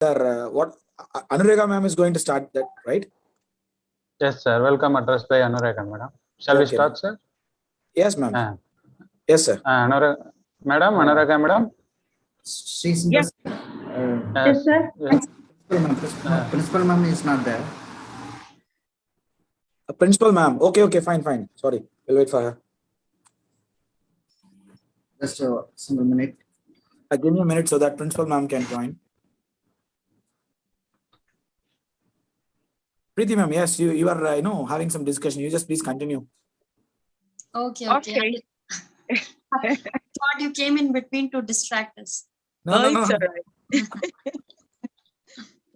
Sir, what Anurega ma'am is going to start that, right? Yes, sir. Welcome address by Anurega, madam. Shall we start, sir? Yes, ma'am. Yes, sir. Anurega, madam, Anurega, madam. She's yes. Yes, sir. Yes. Principal ma'am is not there. Principal ma'am. Okay, fine. Sorry. We'll wait for her. Just a single minute. Give me a minute so that principal ma'am can join. Preeti ma'am, yes, you are having some discussion. You just please continue. Okay. Thought you came in between to distract us. No. It's all right.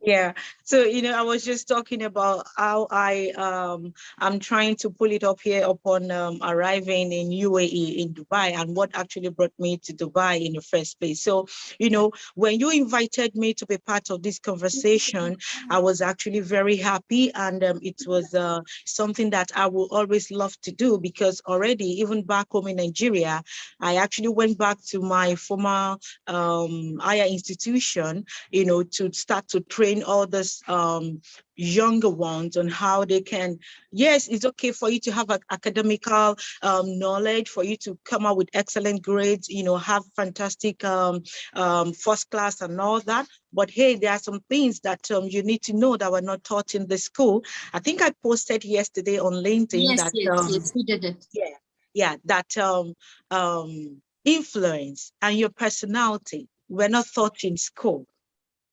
Yeah, so I was just talking about how I'm trying to pull it up here upon arriving in UAE in Dubai, and what actually brought me to Dubai in the first place. So when you invited me to be part of this conversation, I was actually very happy, and it was something that I will always love to do, because already even back home in Nigeria, I actually went back to my former higher institution, to start to train all these younger ones on how they can. Yes, it's okay for you to have academical knowledge, for you to come out with excellent grades, have fantastic first class and all that. But hey, there are some things that you need to know that were not taught in the school. I think I posted yesterday on LinkedIn Yes, we did it. Yeah, that influence and your personality were not taught in school.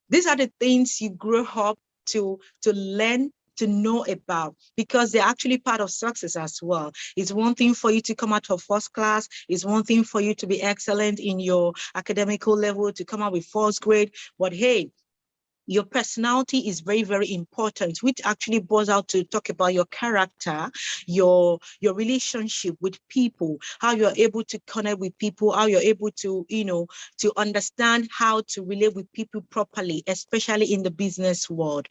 These are the things you grow up to learn, to know about, because they're actually part of success as well. It's one thing for you to come out of first class. It's one thing for you to be excellent in your academical level, to come out with first grade. But hey, your personality is very, very important, which actually boils out to talk about your character, your relationship with people, how you're able to connect with people, how you're able to, to understand how to relate with people properly, especially in the business world,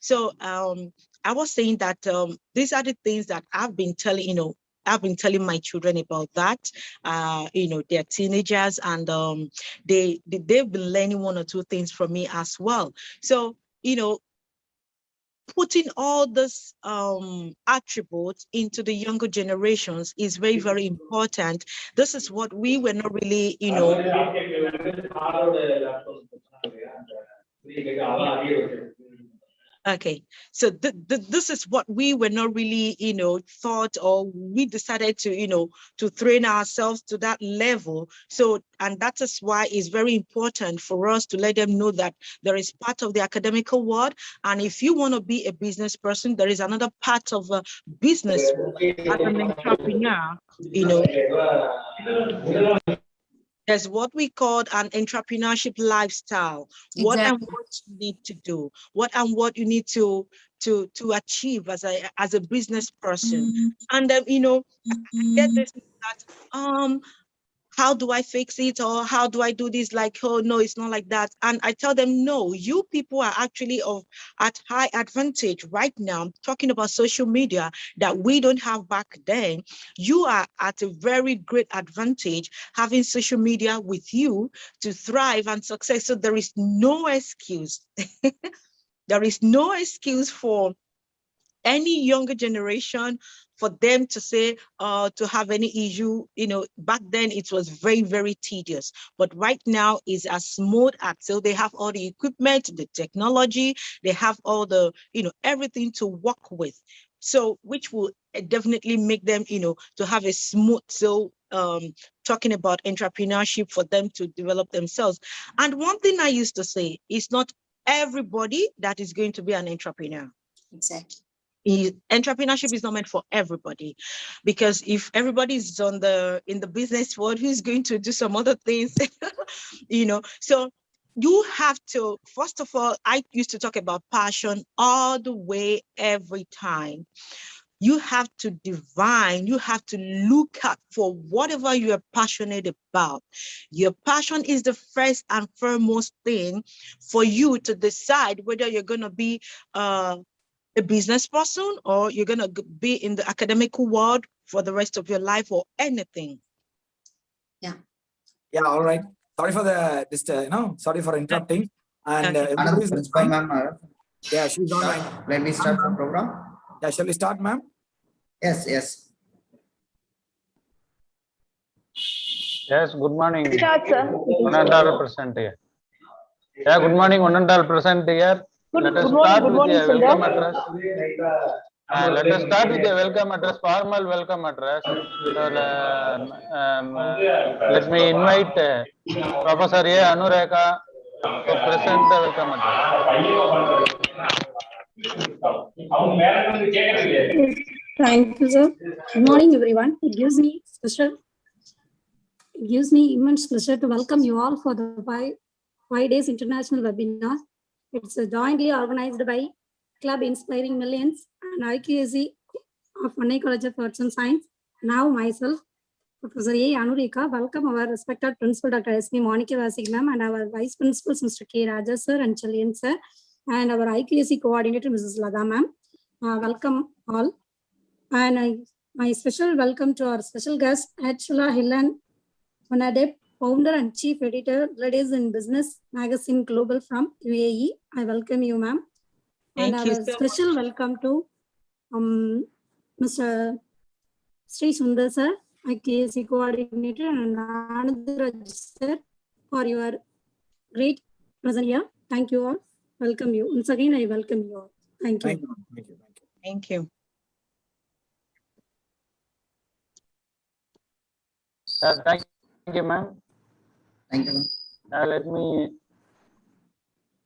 So I was saying that these are the things that I've been telling my children about that. They're teenagers, and they've been learning one or two things from me as well. So, putting all these attributes into the younger generations is very, very important. This is what we were not really, Okay, so this is what we were not really, thought, or we decided to, to train ourselves to that level. So, and that is why it's very important for us to let them know that there is part of the academical world. And if you want to be a business person, there is another part of a business world. As an entrepreneur, there's what we call an entrepreneurship lifestyle. Exactly. What and what you need to do, what and what you need to achieve as a business person. And I get this that how do I fix it, or how do I do this? Like, oh no, it's not like that. And I tell them, no, you people are actually at high advantage right now. I'm talking about social media that we don't have back then. You are at a very great advantage having social media with you to thrive and success. So there is no excuse. There is no excuse for any younger generation for them to say, to have any issue. Back then it was very, very tedious, but right now is as smooth as, so they have all the equipment, the technology, they have all the, everything to work with. So, which will definitely make them, to have a smooth, talking about entrepreneurship for them to develop themselves. And one thing I used to say is not everybody that is going to be an entrepreneur. Exactly. Entrepreneurship is not meant for everybody, because if everybody is in the business world, who's going to do some other things? So you have to, first of all, I used to talk about passion all the way, every time. You have to divine, you have to look out for whatever you are passionate about. Your passion is the first and foremost thing for you to decide whether you're going to be a business person, or you're going to be in the academic world for the rest of your life, or anything. Yeah, all right. Sorry for sorry for interrupting. And Okay. Another everybody is principal, online. ma'am. Yeah, she's online. Let me start the program. Yeah, shall we start, ma'am? Yes, yes. Yes, good morning. Start, sir. One and all present here. Yeah, good morning, one and all present here. Let us start with a welcome address. Let us start with a welcome address, formal welcome address. So, let me invite Professor A. Anureka to present the welcome address. Thank you, sir. Good morning, everyone. It gives me immense pleasure to welcome you all for the five days international webinar. It's jointly organized by Club Inspiring Millions and IQAC of Chennai College of Arts and Science. Now myself, Professor A. Anureka, welcome our respected Principal Dr. S. B. Monica Vasik ma'am and our Vice Principals Mr. K. Raja sir and Chalian sir and our IQAC Coordinator Mrs. Lada ma'am. Welcome all. And my special welcome to our special guest, Atshula Hillan Onadep, founder and chief editor, Ladies in Business magazine Global from UAE. I welcome you, ma'am. And Thank you our so special welcome to Mr. Sri Sundar sir, IKC coordinator, and Anand sir for your great presence here. Thank you all. Welcome you. Once again, I welcome you all. Thank you. Thank you. Thank you. Thank you. Thank you, ma'am. Thank you, ma'am.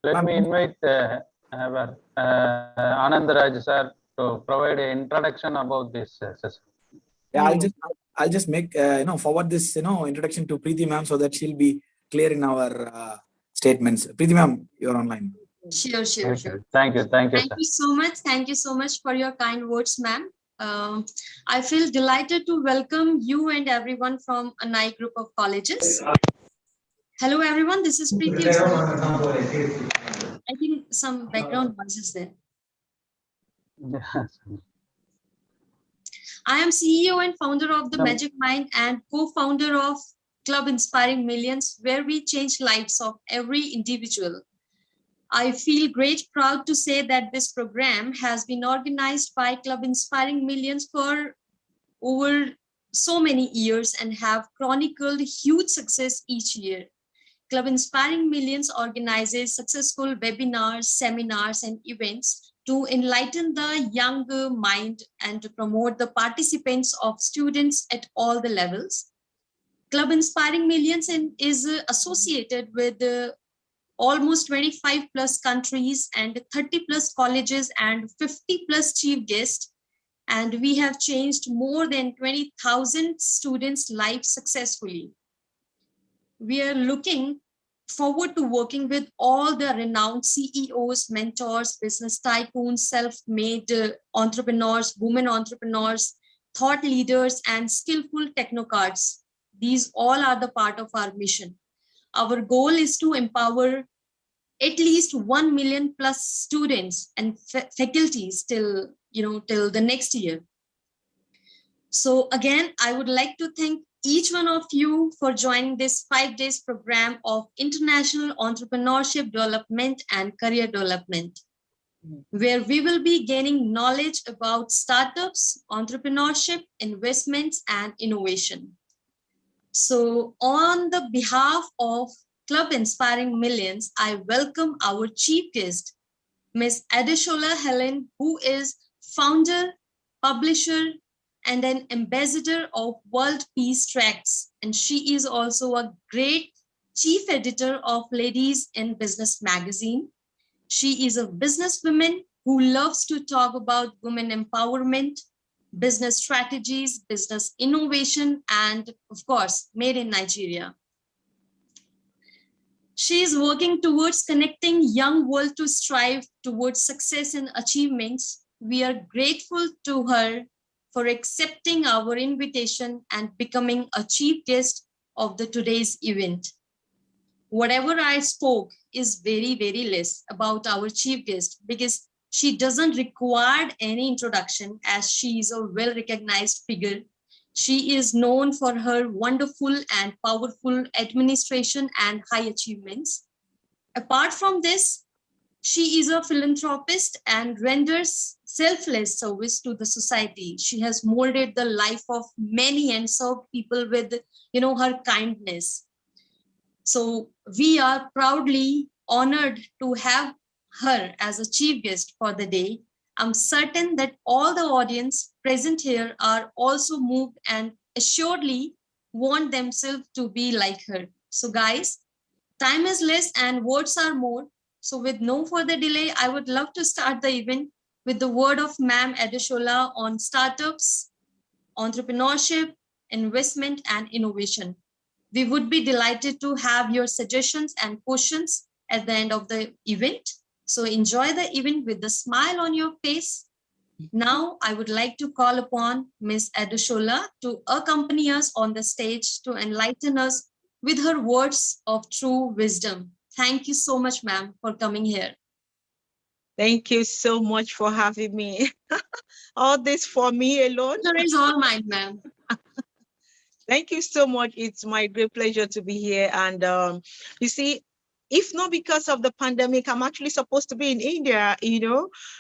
Let me invite Anand Raj sir to provide an introduction about this session. Yeah, I'll just make forward this introduction to Preeti ma'am so that she'll be clear in our statements. Preeti ma'am, you're online. Sure. Thank you, Thank you so much. Thank you so much for your kind words, ma'am. I feel delighted to welcome you and everyone from Anai Group of Colleges. Hello, everyone. This is Preeti. I think some background noise is there. I am CEO and founder of the Magic Mind and co-founder of Club Inspiring Millions, where we change lives of every individual. I feel great proud to say that this program has been organized by Club Inspiring Millions for over so many years and have chronicled huge success each year. Club Inspiring Millions organizes successful webinars, seminars, and events to enlighten the young mind and to promote the participants of students at all the levels. Club Inspiring Millions is associated with almost 25 plus countries and 30 plus colleges and 50 plus chief guests. And we have changed more than 20,000 students' lives successfully. We are looking forward to working with all the renowned CEOs, mentors, business tycoons, self-made entrepreneurs, women entrepreneurs, thought leaders, and skillful technocrats. These all are the part of our mission. Our goal is to empower at least 1 million plus students and faculties till the next year. So again, I would like to thank each one of you for joining this 5 days program of international entrepreneurship development and career development, where we will be gaining knowledge about startups, entrepreneurship, investments, and innovation. So on the behalf of Club Inspiring Millions, I welcome our chief guest, Ms. Adeshola Helen, who is founder, publisher, and an ambassador of World Peace Tracts. And she is also a great chief editor of Ladies in Business magazine. She is a businesswoman who loves to talk about women empowerment, business strategies, business innovation, and of course, made in Nigeria. She is working towards connecting young world to strive towards success and achievements. We are grateful to her for accepting our invitation and becoming a chief guest of today's event. Whatever I spoke is very, very less about our chief guest because she doesn't require any introduction as she is a well-recognized figure. She is known for her wonderful and powerful administration and high achievements. Apart from this, she is a philanthropist and renders selfless service to the society. She has molded the life of many and served people with, her kindness. So we are proudly honored to have her as a chief guest for the day. I'm certain that all the audience present here are also moved and assuredly want themselves to be like her. So guys, time is less and words are more. So with no further delay, I would love to start the event with the word of Ma'am Adeshola on startups, entrepreneurship, investment, and innovation. We would be delighted to have your suggestions and questions at the end of the event. So enjoy the event with a smile on your face. Now, I would like to call upon Ms. Adeshola to accompany us on the stage to enlighten us with her words of true wisdom. Thank you so much, ma'am, for coming here. Thank you so much for having me. All this for me alone. Pleasure is all mine, ma'am. Thank you so much. It's my great pleasure to be here. And you see, if not because of the pandemic, I'm actually supposed to be in India. We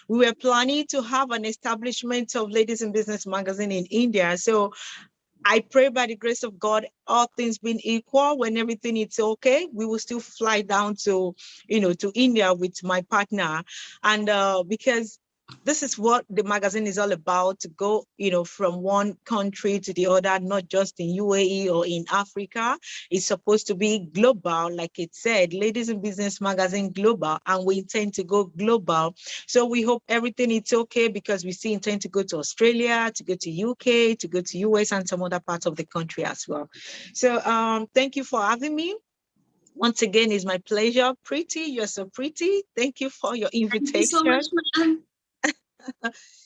were planning to have an establishment of Ladies in Business magazine in India. So I pray by the grace of God, all things being equal, when everything is okay, we will still fly down to India with my partner. And because this is what the magazine is all about, to go, from one country to the other, not just in UAE or in Africa. It's supposed to be global, like it said, Ladies in Business magazine global, and we intend to go global. So we hope everything is okay, because we still intend to go to Australia, to go to UK, to go to US, and some other parts of the country as well. So thank you for having me. Once again, it's my pleasure. Pretty, you're so pretty. Thank you for your invitation. Thank you so much, ma'am.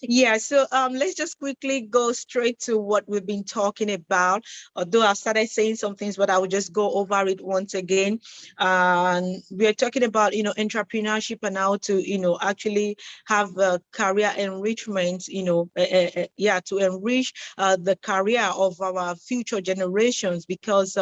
Yeah, so let's just quickly go straight to what we've been talking about. Although I've started saying some things, but I will just go over it once again. We are talking about, entrepreneurship and how to, actually have career enrichment, to enrich the career of our future generations, because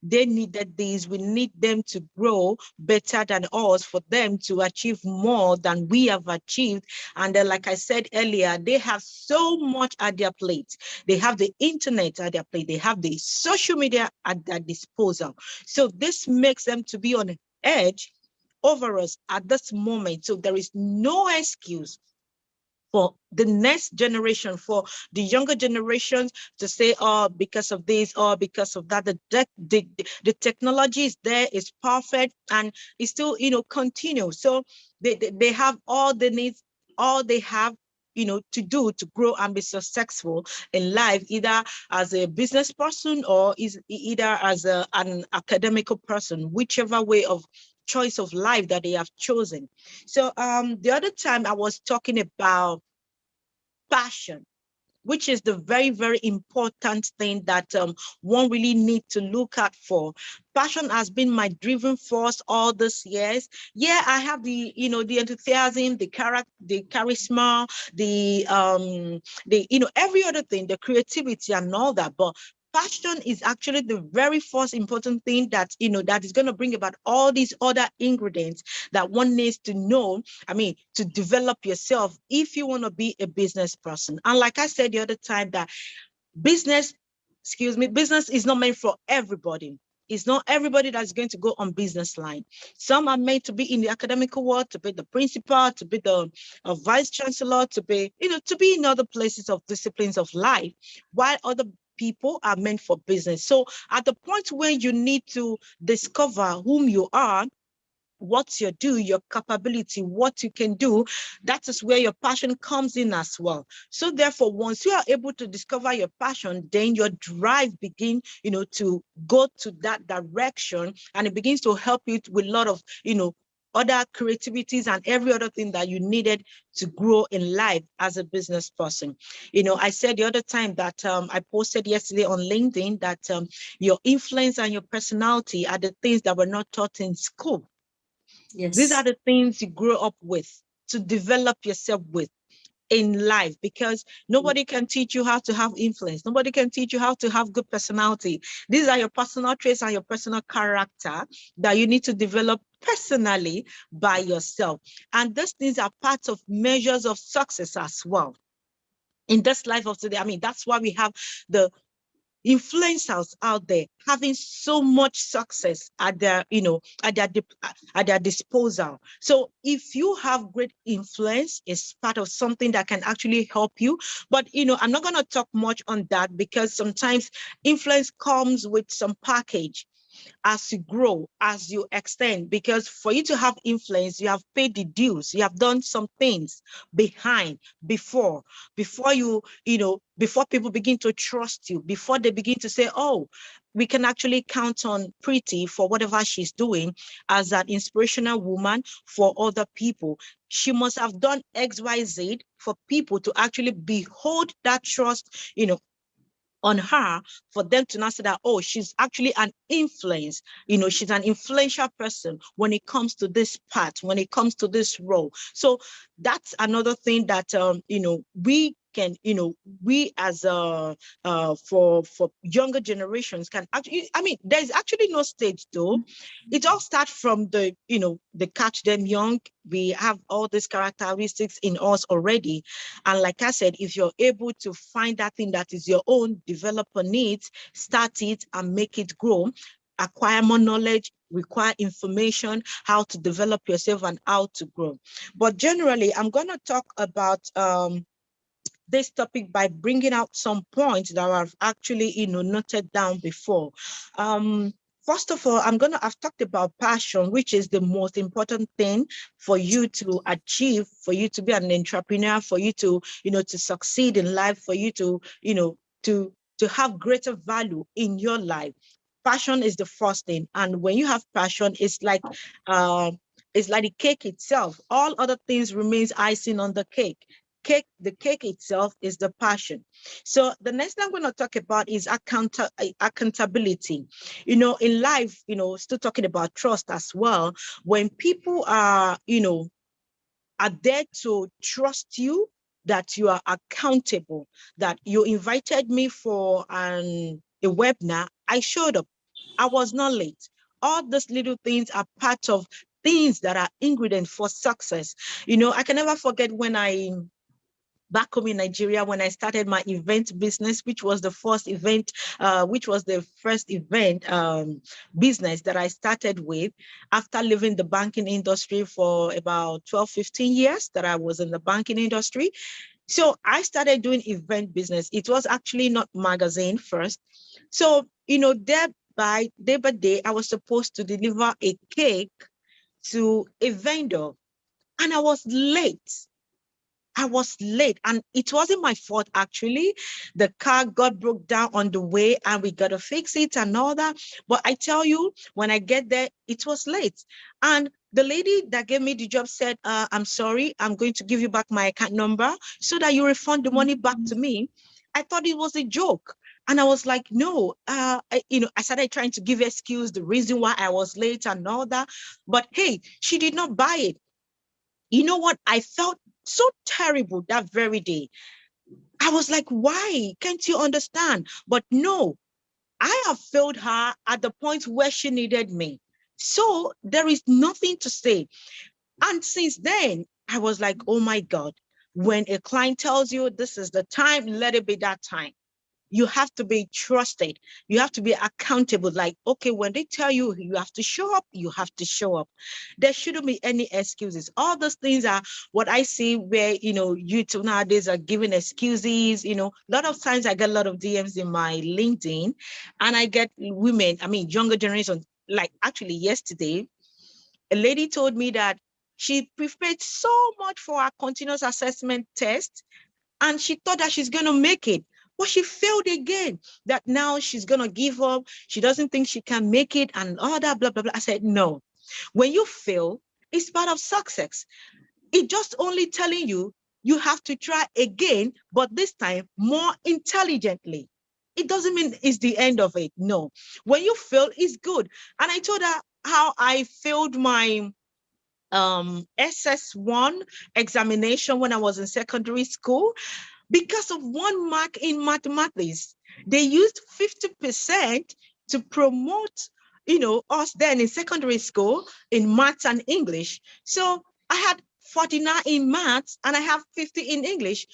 they needed this. We need them to grow better than us, for them to achieve more than we have achieved. And like I said earlier, they have so much at their plate. They have the internet at their plate. They have the social media at their disposal. So this makes them to be on the edge over us at this moment. So there is no excuse for the next generation, for the younger generations, to say, oh, because of this or because of that, the technology is there, is perfect, and it still, continue. So they have all the needs, all they have, to do to grow and be successful in life, either as a business person or either as an academical person, whichever way of choice of life that they have chosen. So the other time I was talking about passion, which is the very, very important thing that one really needs to look at for. Passion has been my driving force all these years. Yeah, I have the enthusiasm, the charisma, every other thing, the creativity and all that. But passion is actually the very first important thing that, that is going to bring about all these other ingredients that one needs to know, to develop yourself if you want to be a business person. And like I said the other time, that business is not meant for everybody. It's not everybody that's going to go on business line. Some are made to be in the academical world, to be the principal, to be the vice chancellor, to be in other places of disciplines of life, while other people are meant for business. So at the point where you need to discover whom you are, what you do, your capability, what you can do, that is where your passion comes in as well. So therefore, once you are able to discover your passion, then your drive begins, to go to that direction, and it begins to help you with a lot of, other creativities and every other thing that you needed to grow in life as a business person. I said the other time that I posted yesterday on LinkedIn that your influence and your personality are the things that were not taught in school. Yes. These are the things you grow up with, to develop yourself with in life, because nobody can teach you how to have influence. Nobody can teach you how to have good personality. These are your personal traits and your personal character that you need to develop personally by yourself. And these things are part of measures of success as well. In this life of today, I mean, that's why we have the influencers out there having so much success at their, at their disposal. So if you have great influence, it's part of something that can actually help you. But I'm not going to talk much on that, because sometimes influence comes with some package as you grow, as you extend, because for you to have influence, you have paid the dues, you have done some things before people begin to trust you, before they begin to say, oh, we can actually count on Preeti for whatever she's doing as an inspirational woman for other people. She must have done XYZ for people to actually behold that trust, on her, for them to not say that, oh, she's actually an influence, she's an influential person when it comes to this part, when it comes to this role. So that's another thing that, we can, we as for younger generations can actually, I mean, there's actually no stage though. It all starts from the, the catch them young. We have all these characteristics in us already. And like I said, if you're able to find that thing that is your own, develop on it, start it and make it grow, acquire more knowledge, require information, how to develop yourself and how to grow. But generally, I'm going to talk about this topic by bringing out some points that I've actually, noted down before. First of all, I've talked about passion, which is the most important thing for you to achieve, for you to be an entrepreneur, for you to, to succeed in life, for you to, to have greater value in your life. Passion is the first thing. And when you have passion, it's like the cake itself. All other things remains icing on the cake. The cake itself is the passion. So the next thing I'm going to talk about is accountability. In life, still talking about trust as well. When people are, are there to trust you, that you are accountable, that you invited me for a webinar, I showed up. I was not late. All those little things are part of things that are ingredients for success. I can never forget when back home in Nigeria, when I started my event business, which was the first event business that I started with after leaving the banking industry for about 12, 15 years that I was in the banking industry. So I started doing event business. It was actually not magazine first. So, day by day, I was supposed to deliver a cake to a vendor, and I was late. And it wasn't my fault, actually. The car broke down on the way and we got to fix it and all that. But I tell you, when I get there, it was late. And the lady that gave me the job said, I'm sorry, I'm going to give you back my account number so that you refund the money back to me. I thought it was a joke. And I was like, no, I started trying to give excuse, the reason why I was late and all that. But hey, she did not buy it. You know what? I felt so terrible that very day. I was like, why? Can't you understand? But no, I have failed her at the point where she needed me. So there is nothing to say. And since then, I was like, oh my God, when a client tells you this is the time, let it be that time. You have to be trusted. You have to be accountable. Like, okay, when they tell you you have to show up, you have to show up. There shouldn't be any excuses. All those things are what I see where, YouTube nowadays are giving excuses. A lot of times I get a lot of DMs in my LinkedIn and I get women, younger generation, like actually yesterday, a lady told me that she prepared so much for her continuous assessment test and she thought that she's going to make it. But she failed again, that now she's going to give up. She doesn't think she can make it and all that, blah, blah, blah. I said, no. When you fail, it's part of success. It's just only telling you, you have to try again, but this time more intelligently. It doesn't mean it's the end of it. No. When you fail, it's good. And I told her how I failed my SS1 examination when I was in secondary school. Because of 1 mark in mathematics, they used 50% to promote us then in secondary school in maths and English. So I had 49 in maths and I have 50 in English.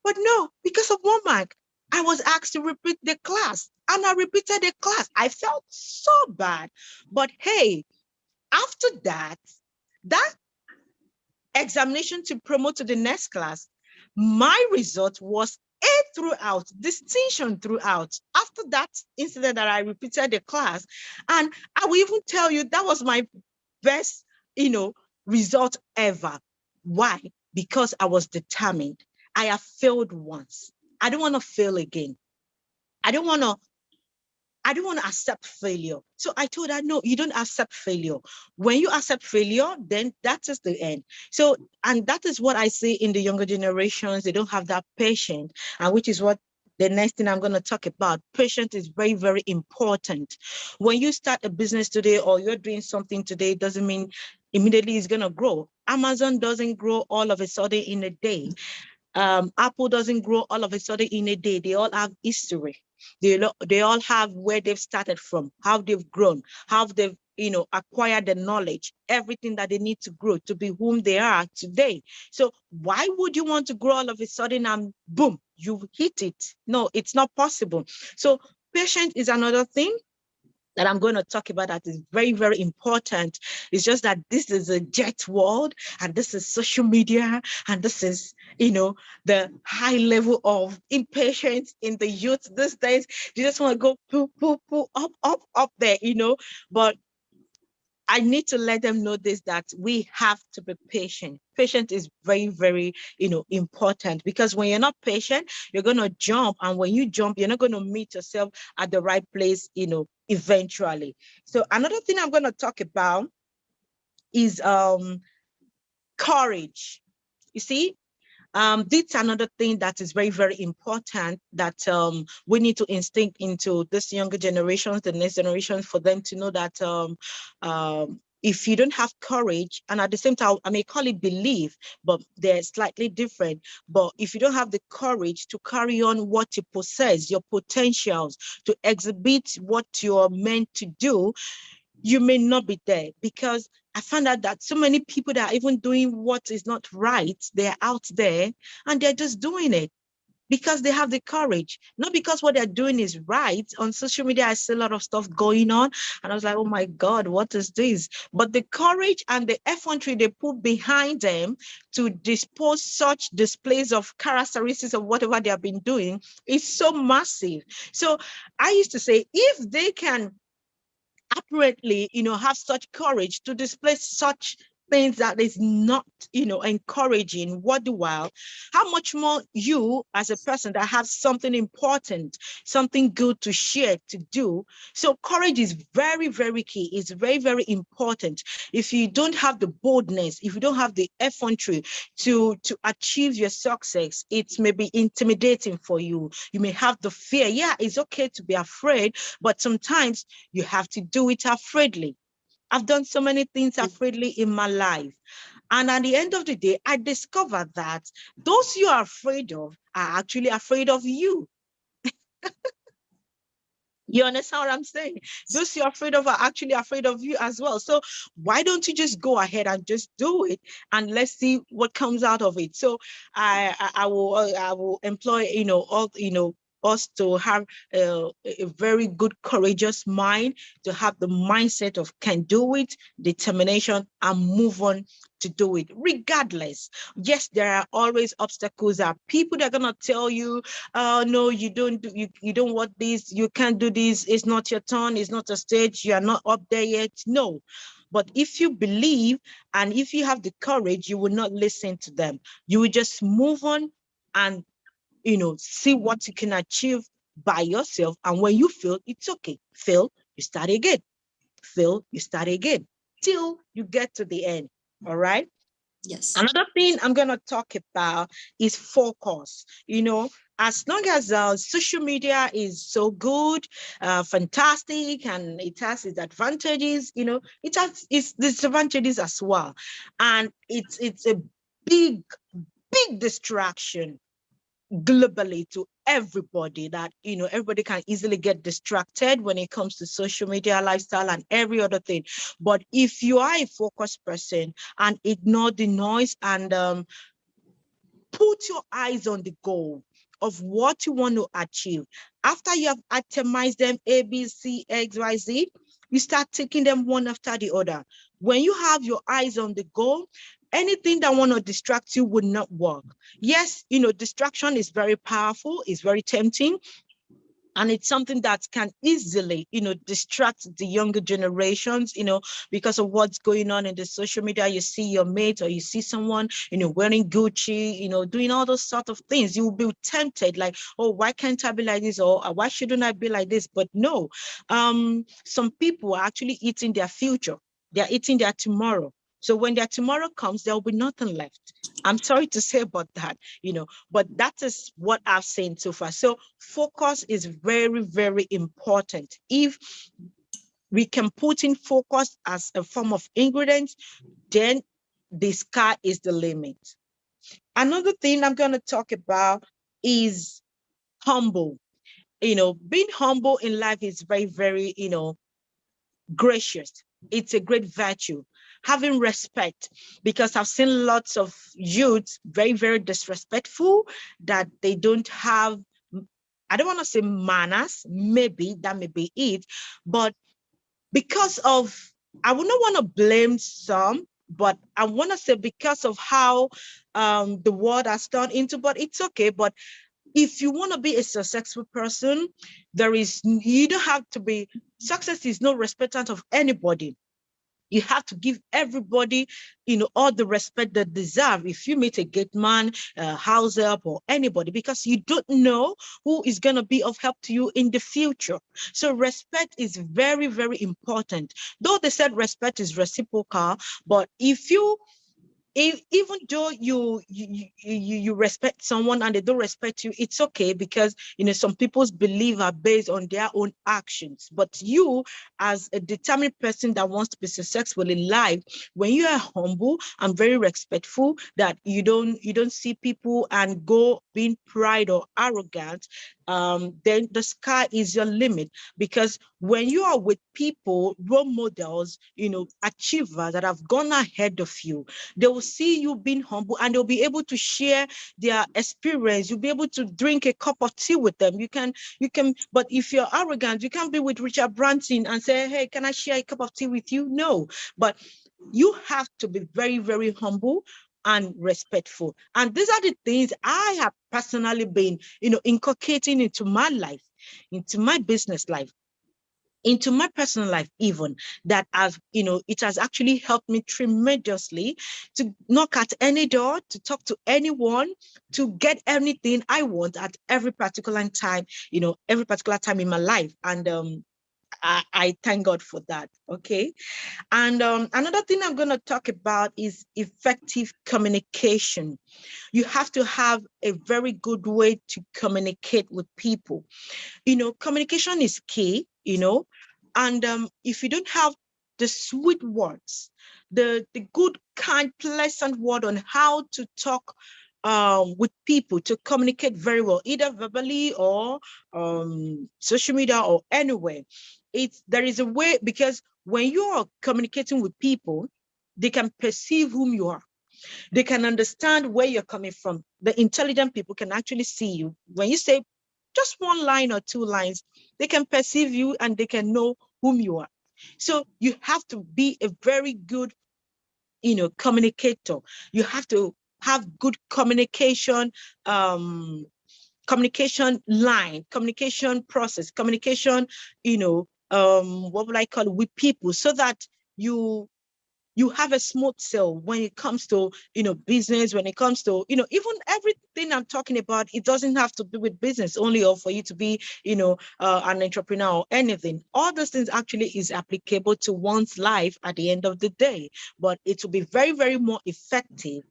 But no, because of 1 mark, I was asked to repeat the class and I repeated the class. I felt so bad. But hey, after that examination to promote to the next class, my result was A throughout, distinction throughout. After that incident that I repeated the class, and I will even tell you that was my best, result ever. Why? Because I was determined. I have failed once. I don't want to fail again. I don't want to accept failure. So I told her, no, you don't accept failure. When you accept failure, then that is the end. So, and that is what I say in the younger generations, they don't have that patience, and which is what the next thing I'm going to talk about. Patience is very, very important. When you start a business today or you're doing something today, it doesn't mean immediately it's going to grow. Amazon doesn't grow all of a sudden in a day. Apple doesn't grow all of a sudden in a day. They all have history. They all have where they've started from, how they've grown, how they've acquired the knowledge, everything that they need to grow to be whom they are today. So why would you want to grow all of a sudden and boom, you hit it? No, it's not possible. So patience is another thing that I'm going to talk about that is very, very important. It's just that this is a jet world and this is social media and this is, the high level of impatience in the youth these days. You just want to go poo, poo, poo, up there, but I need to let them know this, that we have to be patient. Patience is very, very, important, because when you're not patient, you're going to jump. And when you jump, you're not going to meet yourself at the right place, eventually. So another thing I'm going to talk about is courage. You see, this is another thing that is very, very important that we need to instill into this younger generations, the next generation, for them to know that if you don't have courage, and at the same time, I may call it belief, but they're slightly different. But if you don't have the courage to carry on what you possess, your potentials, to exhibit what you're meant to do, you may not be there. Because I found out that so many people that are even doing what is not right, they're out there and they're just doing it because they have the courage, not because what they're doing is right. On social media, I see a lot of stuff going on and I was like, oh my God, what is this? But the courage and the effrontery they put behind them to dispose such displays of characteristics of whatever they have been doing is so massive. So I used to say, if they can apparently, have such courage to display such things that is not, encouraging, what the while, how much more you as a person that has something important, something good to share, to do. So courage is very, very key. It's very, very important. If you don't have the boldness, if you don't have the effrontery to achieve your success, it may be intimidating for you. You may have the fear. Yeah, it's okay to be afraid, but sometimes you have to do it afraidly. I've done so many things afraidly in my life. And at the end of the day, I discovered that those you are afraid of are actually afraid of you. You understand what I'm saying? Those you're afraid of are actually afraid of you as well. So why don't you just go ahead and just do it, and let's see what comes out of it. So I will employ us to have a very good, courageous mind, to have the mindset of can do it, determination, and move on to do it regardless. Yes, there are always obstacles. There are people that are gonna tell you, no, you don't want this, you can't do this, it's not your turn, it's not a stage, you are not up there yet. No. But if you believe and if you have the courage, you will not listen to them. You will just move on and see what you can achieve by yourself. And when you fail, it's okay. Fail, you start again. Fail, you start again till you get to the end. All right. Yes. Another thing I'm going to talk about is focus. As long as social media is so good, fantastic, and it has its advantages, it has its disadvantages as well. And it's a big distraction. globally to everybody, that everybody can easily get distracted when it comes to social media, lifestyle, and every other thing. But if you are a focused person and ignore the noise and put your eyes on the goal of what you want to achieve, after you have itemized them, A, B, C, X, Y, Z, you start taking them one after the other. When you have your eyes on the goal, anything that want to distract you would not work. Yes, distraction is very powerful, it's very tempting, and it's something that can easily, distract the younger generations, because of what's going on in the social media. You see your mate or you see someone, wearing Gucci, doing all those sort of things. You will be tempted, like, oh, why can't I be like this? Or why shouldn't I be like this? But no, some people are actually eating their future. They're eating their tomorrow. So when their tomorrow comes, there will be nothing left. I'm sorry to say about that, but that is what I've seen so far. So focus is very, very important. If we can put in focus as a form of ingredient, then the sky is the limit. Another thing I'm going to talk about is humble. Being humble in life is very, very, gracious. It's a great virtue. Having respect, because I've seen lots of youths very, very disrespectful, that they don't have, I don't want to say manners, maybe that may be it, but because of, I would not want to blame some, but I want to say because of how the world has turned into, but it's okay. But if you want to be a successful person, you don't have to be, success is no respectant of anybody. You have to give everybody, all the respect they deserve. If you meet a gate man, house help, or anybody, because you don't know who is going to be of help to you in the future. So respect is very, very important. Though they said respect is reciprocal, but even though you respect someone and they don't respect you, it's okay, because some people's beliefs are based on their own actions. But you, as a determined person that wants to be successful in life, when you are humble and very respectful, that you don't see people and go being pride or arrogant, then the sky is your limit. Because when you are with people, role models, achievers that have gone ahead of you, they will see you being humble and they'll be able to share their experience. You'll be able to drink a cup of tea with them. You can, but if you're arrogant, you can't be with Richard Branson and say, hey, can I share a cup of tea with you? No, but you have to be very, very humble and respectful. And these are the things I have personally been, inculcating into my life, into my business life, into my personal life, even, that it has actually helped me tremendously to knock at any door, to talk to anyone, to get anything I want at every particular time, every particular time in my life. And I thank God for that. Okay. And another thing I'm going to talk about is effective communication. You have to have a very good way to communicate with people. Communication is key, and if you don't have the sweet words, the good, kind, pleasant word on how to talk with people, to communicate very well, either verbally or social media or anywhere, there is a way, because when you are communicating with people, they can perceive whom you are. They can understand where you're coming from. The intelligent people can actually see you. When you say just one line or two lines, they can perceive you and they can know whom you are. So you have to be a very good, communicator. You have to have good communication, communication line, communication process, communication, what would I call it, with people, so that you have a smooth sail when it comes to, business, when it comes to, even everything I'm talking about. It doesn't have to be with business only, or for you to be, an entrepreneur or anything. All those things actually is applicable to one's life at the end of the day, but it will be very, very more effective,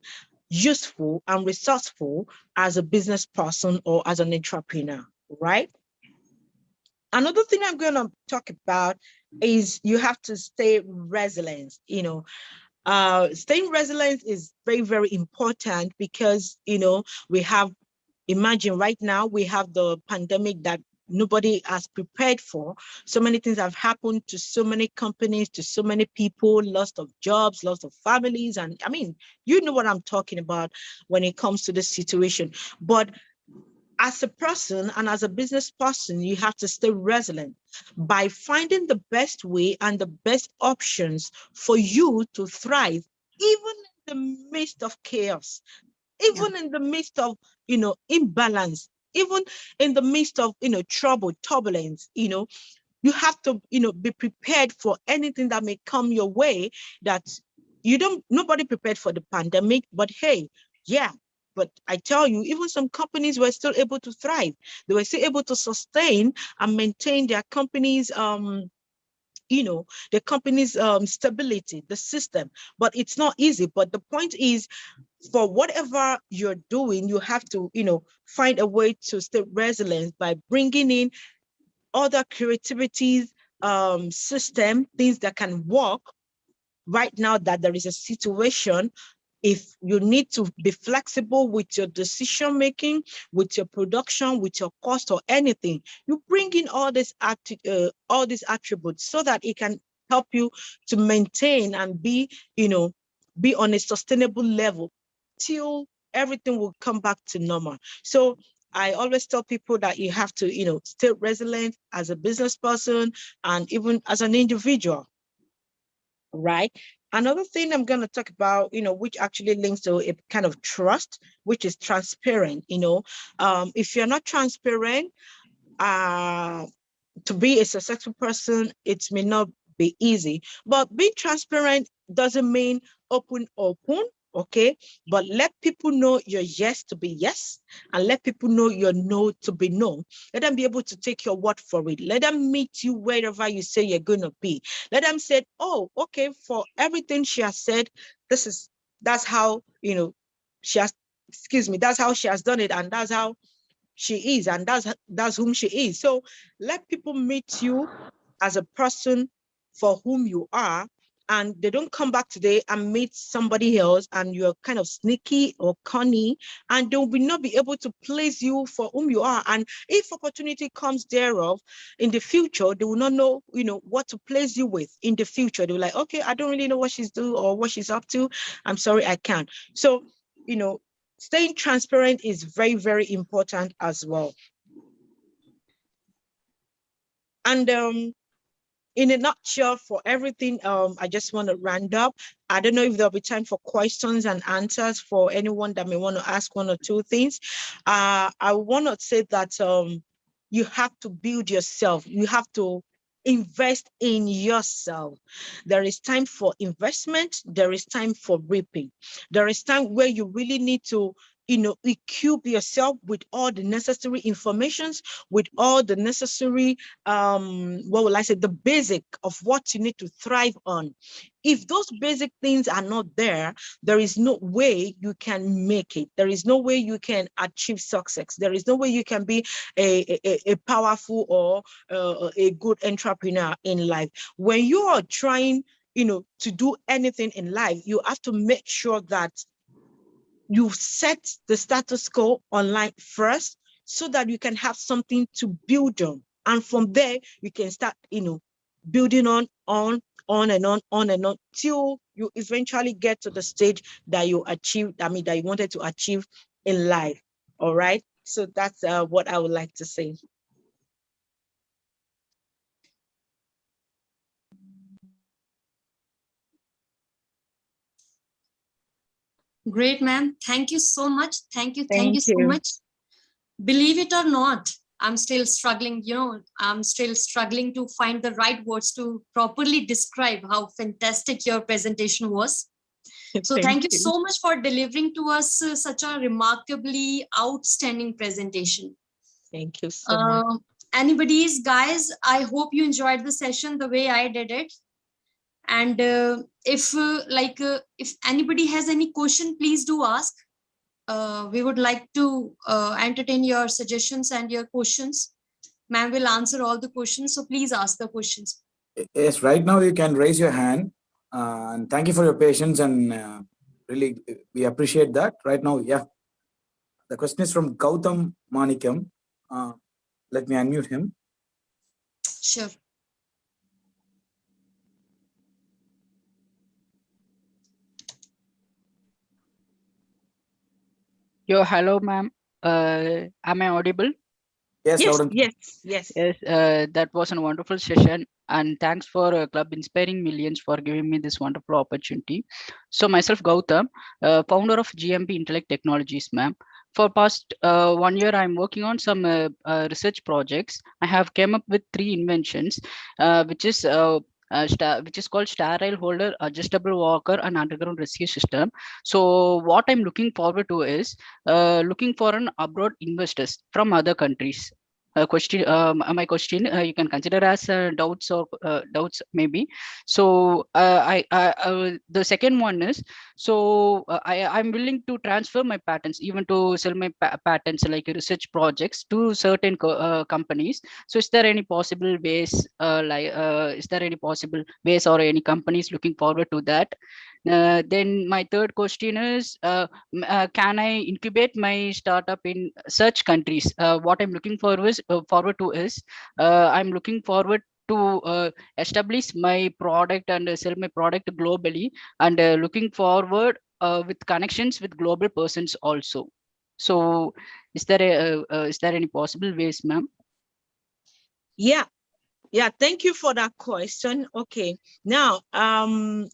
useful, and resourceful as a business person or as an entrepreneur, right? Another thing I'm going to talk about is you have to stay resilient. Staying resilient is very, very important, because, we have imagine right now we have the pandemic that nobody has prepared for. So many things have happened to so many companies, to so many people, loss of jobs, loss of families. And I mean, you know what I'm talking about when it comes to this situation. But as a person and as a business person, you have to stay resilient by finding the best way and the best options for you to thrive, even in the midst of chaos, even in the midst of, imbalance, even in the midst of, trouble, turbulence, you have to, be prepared for anything that may come your way. That nobody prepared for the pandemic, but hey, yeah. But I tell you, even some companies were still able to thrive. They were still able to sustain and maintain their companies, the company's stability, the system. But it's not easy. But the point is, for whatever you're doing, you have to, find a way to stay resilient by bringing in other creativities, system, things that can work right now that there is a situation. If you need to be flexible with your decision making, with your production, with your cost or anything, you bring in all these attributes so that it can help you to maintain and be on a sustainable level till everything will come back to normal. So I always tell people that you have to, stay resilient as a business person and even as an individual, right? Another thing I'm going to talk about, which actually links to a kind of trust, which is transparent. If you're not transparent, to be a successful person, it may not be easy. But being transparent doesn't mean open, okay? But let people know your yes to be yes, and let people know your no to be no. Let them be able to take your word for it. Let them meet you wherever you say you're going to be. Let them say, oh, okay, for everything she has said, that's how, that's how she has done it, and that's how she is, and that's whom she is. So let people meet you as a person for whom you are, and they don't come back today and meet somebody else and you're kind of sneaky or cunning, and they will not be able to place you for whom you are. And if opportunity comes thereof in the future, they will not know, what to place you with in the future. They're like, okay, I don't really know what she's doing or what she's up to. I'm sorry, I can't. So, staying transparent is very, very important as well. And in a nutshell, for everything, I just want to round up. I don't know if there'll be time for questions and answers for anyone that may want to ask one or two things. I want to say that you have to build yourself. You have to invest in yourself. There is time for investment. There is time for reaping. There is time where you really need to equip yourself with all the necessary informations, with all the necessary, the basic of what you need to thrive on. If those basic things are not there, there is no way you can make it. There is no way you can achieve success. There is no way you can be a powerful or a good entrepreneur in life. When you are trying, to do anything in life, you have to make sure that you set the status quo online first so that you can have something to build on. And from there, you can start, building on and on till you eventually get to the stage that you achieved, that you wanted to achieve in life. All right. So that's what I would like to say. Great, ma'am. Thank you so much. Thank you Thank so you. much. Believe it or not, I'm still struggling, I'm still struggling to find the right words to properly describe how fantastic your presentation was. So thank you so much for delivering to us such a remarkably outstanding presentation. Thank you so much. Anybody's, guys, I hope you enjoyed the session the way I did it. And if anybody has any question, please do ask. We would like to entertain your suggestions and your questions. Ma'am will answer all the questions, so please ask the questions. Yes, right now you can raise your hand. And thank you for your patience, and really we appreciate that. Right now, yeah. The question is from Gautam Manikam. Let me unmute him. Sure. Yo, hello, ma'am. Am I audible? Yes, Yes, loud and clear. yes. Yes, that was a wonderful session. And thanks for Club Inspiring Millions for giving me this wonderful opportunity. So myself, Gautam, founder of GMP Intellect Technologies, ma'am. For past 1 year, I'm working on some research projects. I have came up with 3 inventions, which is called sterile holder, adjustable walker, and underground rescue system. So what I'm looking forward to is looking for an abroad investors from other countries. My question you can consider as doubts or doubts maybe. So the second one is, so I'm willing to transfer my patents, even to sell my patents like research projects to certain companies. So is there any possible ways is there any possible ways or any companies looking forward to that? Then my third question is, can I incubate my startup in such countries? What I'm looking forward to is, I'm looking forward to establish my product and sell my product globally, and looking forward with connections with global persons also. So is there any possible ways, ma'am? Yeah, thank you for that question. Okay, now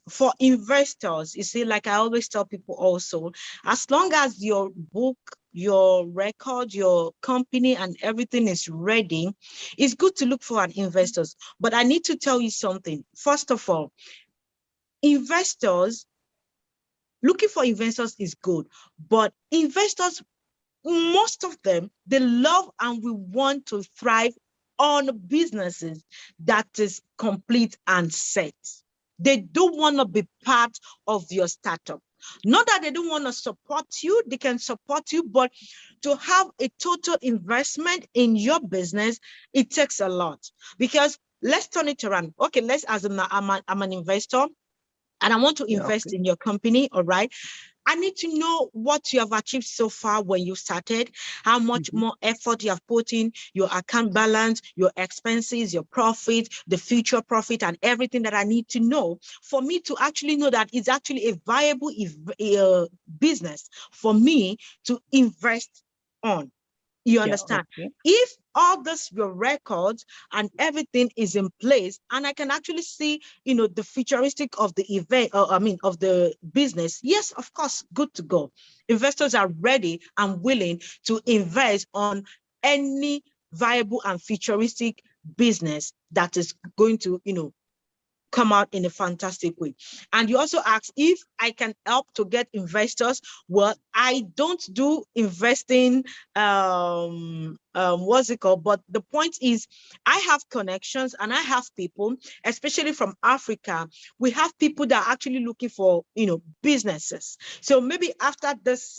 for investors, you see, like I always tell people also, as long as your book, your record, your company and everything is ready, it's good to look for an investors. But I need to tell you something. First of all, looking for investors is good, but investors, most of them, they love and we want to thrive on businesses that is complete and set. They don't want to be part of your startup. Not that they don't want to support you, they can support you, but to have a total investment in your business, it takes a lot. Because let's turn it around. Okay, let's assume that I'm an investor and I want to invest in your company, all right? I need to know what you have achieved so far when you started, how much more effort you have put in, your account balance, your expenses, your profit, the future profit, and everything that I need to know for me to actually know that it's actually a viable business for me to invest on. You understand? Okay. If all this, your records and everything is in place, and I can actually see, the futuristic of the event, of the business, yes, of course, good to go. Investors are ready and willing to invest on any viable and futuristic business that is going to, come out in a fantastic way. And you also ask if I can help to get investors. Well, I don't do investing, what's it called? But the point is, I have connections and I have people, especially from Africa. We have people that are actually looking for, businesses. So maybe after this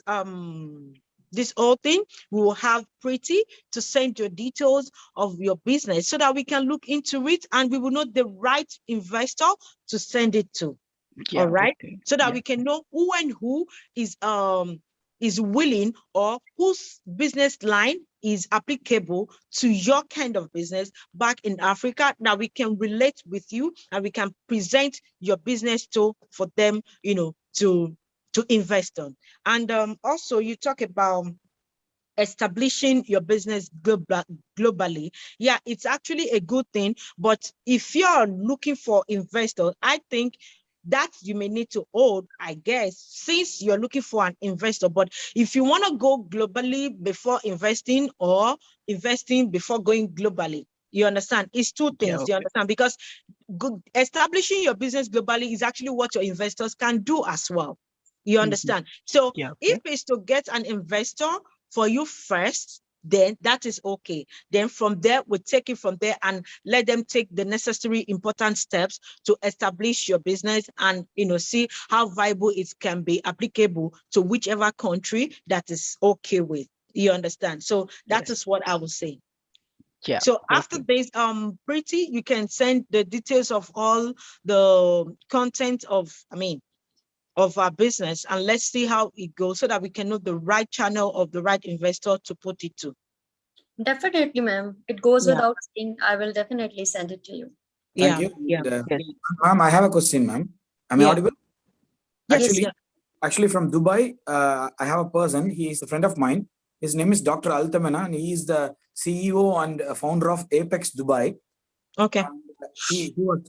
whole thing, we will have Pretty to send your details of your business so that we can look into it and we will know the right investor to send it to. All right. Okay. So that we can know who and who is willing, or whose business line is applicable to your kind of business back in Africa, that we can relate with you and we can present your business for them, to invest on. And also you talk about establishing your business globally. Yeah, it's actually a good thing. But if you're looking for investors, I think that you may need to hold, I guess, since you're looking for an investor. But if you want to go globally before investing, or investing before going globally, you understand? It's two things, you understand? Because establishing your business globally is actually what your investors can do as well. You understand? So if it's to get an investor for you first, then that is okay. Then from there, we'll take it from there and let them take the necessary important steps to establish your business and, see how viable it can be applicable to whichever country that is okay with. You understand? So that is what I will say. Yeah. So after this, Pretty, you can send the details of all the content of, of our business, and let's see how it goes so that we can know the right channel of the right investor to put it to. Definitely, ma'am. It goes Yeah. without saying. I will definitely send it to you. Thank Yeah. you. Yeah. And, Yes. ma'am, I have a question, ma'am. Am I Yeah. audible? Yes, Actually, yeah. actually from Dubai, I have a person. He is a friend of mine. His name is Dr. Altamena, and he is the CEO and founder of Apex Dubai. Okay. And he was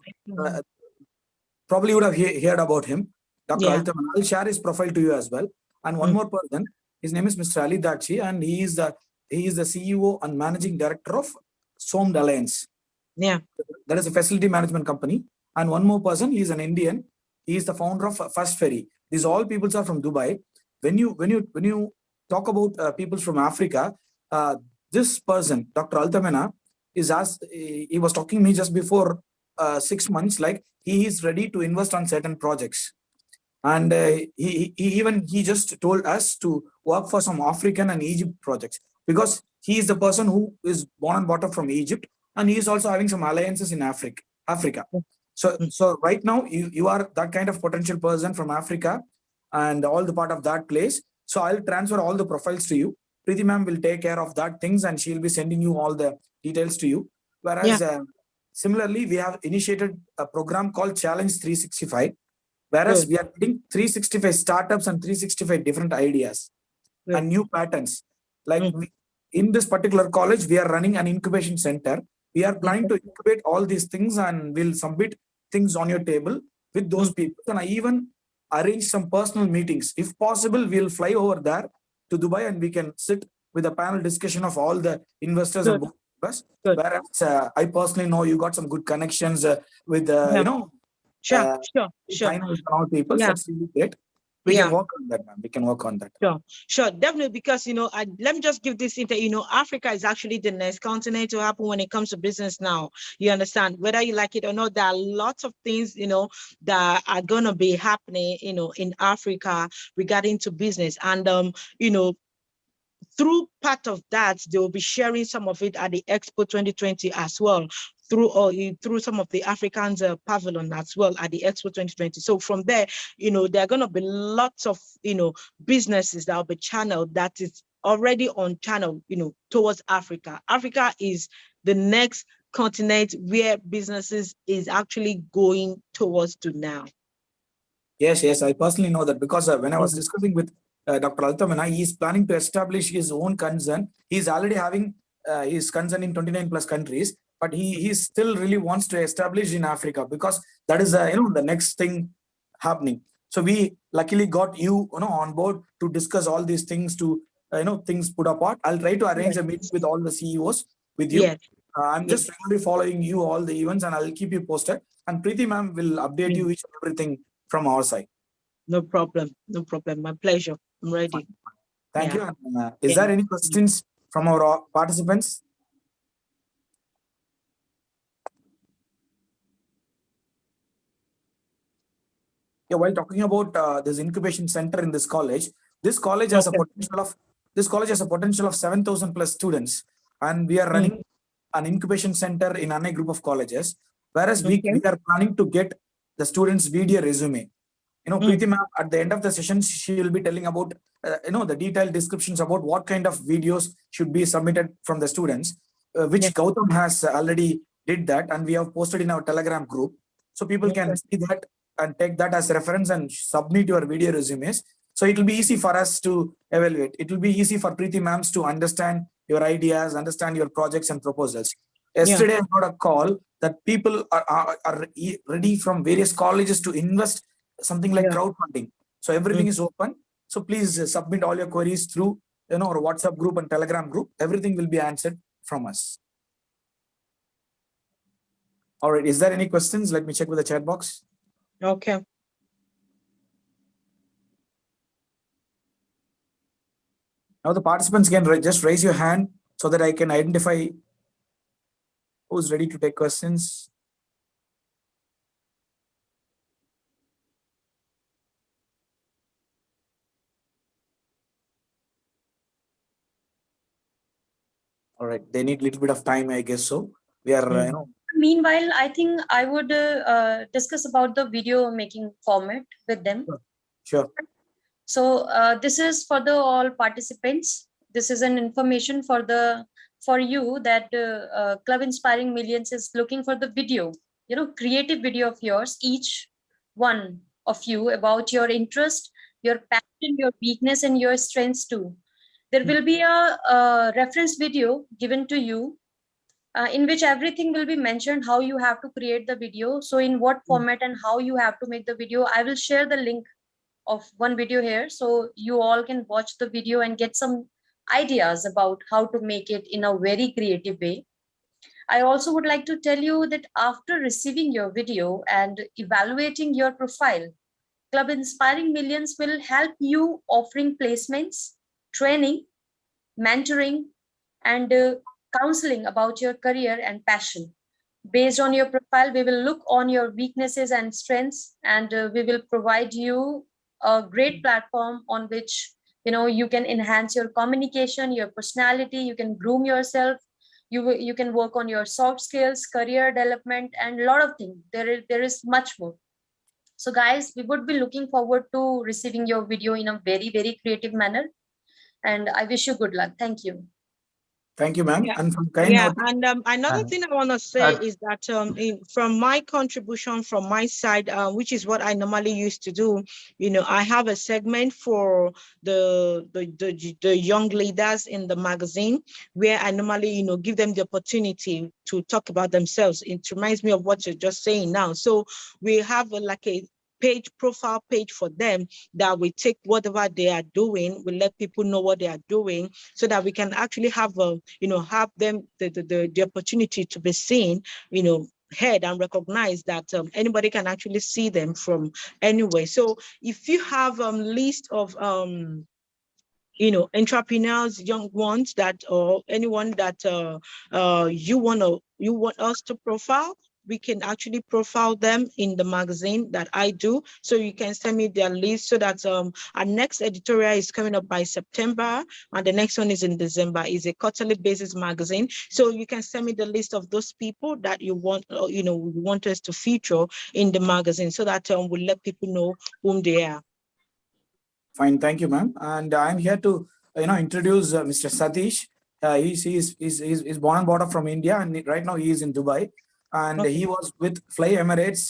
probably would have heard about him, Dr. Yeah. Altamena. I'll share his profile to you as well. And one more person, his name is Mr. Ali Dakshi, and he is the CEO and managing director of Somd Alliance. Yeah. That is a facility management company. And one more person, he is an Indian. He is the founder of First Ferry. These all peoples are from Dubai. When you talk about people from Africa, this person, Dr. Altamena, is asked. He was talking to me just before 6 months. Like he is ready to invest on certain projects, and he just told us to work for some African and Egypt projects because he is the person who is born and brought up from Egypt, and he is also having some alliances in Africa. So right now you are that kind of potential person from Africa and all the part of that place. So I'll transfer all the profiles to you. Preeti ma'am will take care of that things, and she'll be sending you all the details to you. Whereas similarly, we have initiated a program called Challenge 365. Whereas we are getting 365 startups and 365 different ideas and new patterns. Like in this particular college, we are running an incubation center. We are planning to incubate all these things, and we'll submit things on your table with those people. And I even arrange some personal meetings. If possible, we'll fly over there to Dubai and we can sit with a panel discussion of all the investors and board members. Whereas I personally know you got some good connections with, Sure. China and all people. That's really great. We can work on that, man. We can work on that. Sure, definitely, because let me just give this into Africa is actually the next continent to happen when it comes to business now. You understand, whether you like it or not, there are lots of things that are gonna be happening in Africa regarding to business, and through part of that, they will be sharing some of it at the Expo 2020 as well, through some of the Africans pavilion as well at the Expo 2020. So from there, there are going to be lots of, businesses that will be channeled that is already on channel, towards Africa. Africa is the next continent where businesses is actually going towards to now. Yes, I personally know that because when I was discussing with Dr. Altamena, he is planning to establish his own concern. He's already having his concern in 29 plus countries, but he still really wants to establish in Africa because that is the next thing happening. So we luckily got you on board to discuss all these things to things put apart. I'll try to arrange a meeting with all the CEOs with you. I'm just regularly following you all the events, and I'll keep you posted. And Preeti ma'am will update you each and everything from our side. No problem. My pleasure. I'm ready. Thank you. Is there any questions from our participants? Yeah, while talking about this incubation center in this college has a potential of 7,000 plus students, and we are running an incubation center in a group of colleges. Whereas we are planning to get the students' video resume. Preeti ma'am, at the end of the session, she will be telling about the detailed descriptions about what kind of videos should be submitted from the students, which Gautam has already did that, and we have posted in our Telegram group, so people can see that and take that as reference and submit your video resumes. So it will be easy for us to evaluate. It will be easy for Preeti ma'ams to understand your ideas, understand your projects and proposals. Yesterday, I got a call that people are ready from various colleges to invest something like crowdfunding. So everything is open. So please submit all your queries through our WhatsApp group and Telegram group. Everything will be answered from us. All right. Is there any questions? Let me check with the chat box. Okay. Now the participants can just raise your hand so that I can identify who's ready to take questions. All right, they need a little bit of time, I guess. So we are, Meanwhile, I think I would discuss about the video making format with them. Sure. So this is for the all participants. This is an information for you that Club Inspiring Millions is looking for the video, creative video of yours, each one of you, about your interest, your passion, your weakness, and your strengths too. There will be a reference video given to you in which everything will be mentioned, how you have to create the video. So in what format and how you have to make the video. I will share the link of one video here, so you all can watch the video and get some ideas about how to make it in a very creative way. I also would like to tell you that after receiving your video and evaluating your profile, Club Inspiring Millions will help you offering placements, training, mentoring, and counseling about your career and passion. Based on your profile, we will look on your weaknesses and strengths, and we will provide you a great platform on which you can enhance your communication, your personality, you can groom yourself, you can work on your soft skills, career development, and a lot of things. There is much more. So guys, we would be looking forward to receiving your video in a very, very creative manner, and I wish you good luck. Thank you. Thank you, ma'am. Yeah. And from kind Yeah, note, and another thing I want to say is that from my contribution from my side, which is what I normally used to do, I have a segment for the young leaders in the magazine where I normally give them the opportunity to talk about themselves. It reminds me of what you're just saying now. So we have like a profile page for them that we take whatever they are doing, we let people know what they are doing, so that we can actually have have them the opportunity to be seen, heard and recognized, that anybody can actually see them from anywhere. So if you have list of entrepreneurs, young ones, that or anyone that you want us to profile, we can actually profile them in the magazine that I do. So you can send me their list, so that our next editorial is coming up by September, and the next one is in December. It's a quarterly basis magazine. So you can send me the list of those people that you want, want us to feature in the magazine, so that we'll let people know whom they are. fine, thank you, ma'am. And I'm here to introduce Mr. Satish. He's born and brought up from India, and right now he is in Dubai. And he was with Fly Emirates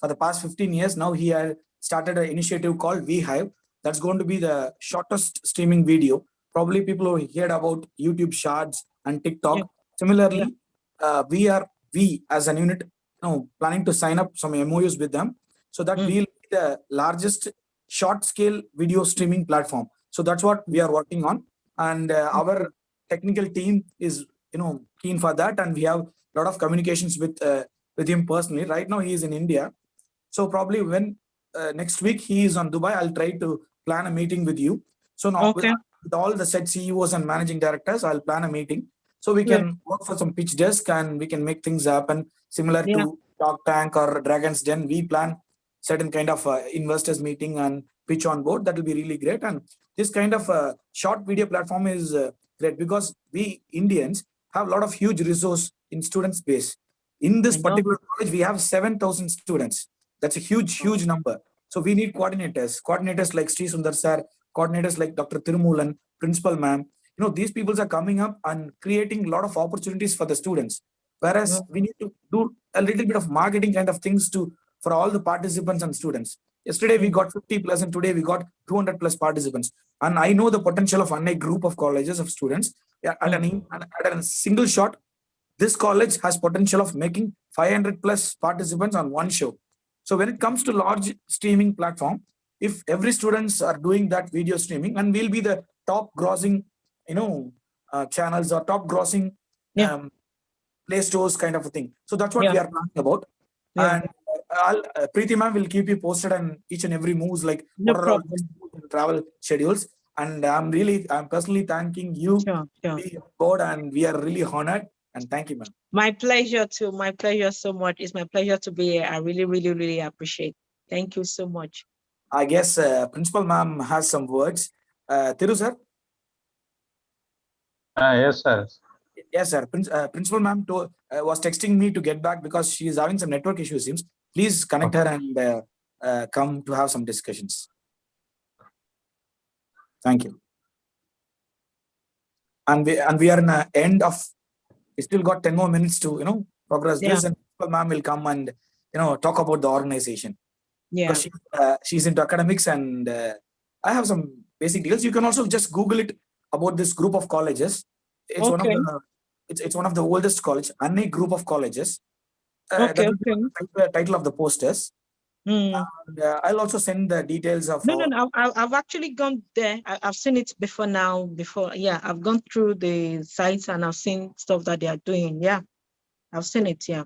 for the past 15 years. Now he has started an initiative called VHive. That's going to be the shortest streaming video. Probably people who heard about YouTube Shorts and TikTok. Yeah. Similarly, we as a unit, planning to sign up some MOUs with them, so that we'll be the largest short scale video streaming platform. So that's what we are working on, and our technical team is keen for that, and we have a lot of communications with him personally. Right now he is in India, so probably when next week he is on Dubai, I'll try to plan a meeting with you. So now with all the said CEOs and managing directors, I'll plan a meeting, so we can work for some pitch desk, and we can make things happen similar to Talk Tank or Dragon's Den. We plan certain kind of investors meeting and pitch on board. That will be really great. And this kind of short video platform is great, because we Indians have a lot of huge resource in student space. In this particular college, we have 7,000 students. That's a huge number. So we need coordinators like Sri Sundar sir, coordinators like Dr. Tirumulan, principal ma'am. These people are coming up and creating a lot of opportunities for the students. Whereas we need to do a little bit of marketing kind of things for all the participants and students. Yesterday we got 50 plus, and today we got 200 plus participants. And I know the potential of a group of colleges of students. At a single shot, this college has potential of making 500 plus participants on one show. So when it comes to large streaming platform, if every students are doing that video streaming, and we'll be the top grossing, channels or top grossing play stores kind of a thing. So that's what we are planning about. And Preeti ma'am will keep you posted on each and every moves, like what are all travel schedules. And I'm personally thanking you, board, and we are really honored. And thank you, ma'am. My pleasure too. My pleasure so much. It's my pleasure to be here. I really appreciate. Thank you so much. I guess Principal ma'am has some words. Thiru sir? Yes, sir. Yes, sir. Principal ma'am was texting me to get back because she is having some network issues, seems. Please connect her and come to have some discussions. Thank you. And we are in the end of. We still got 10 more minutes to progress this, and ma'am will come and talk about the organization. Yeah. Because she's into academics, and I have some basic details. You can also just Google it about this group of colleges. It's one of the it's one of the oldest college, a group of colleges. That will be the title of the posters. And, I'll also send the details of. No. I've actually gone there. I've seen it before now. Yeah, I've gone through the sites and I've seen stuff that they are doing. Yeah, I've seen it. Yeah.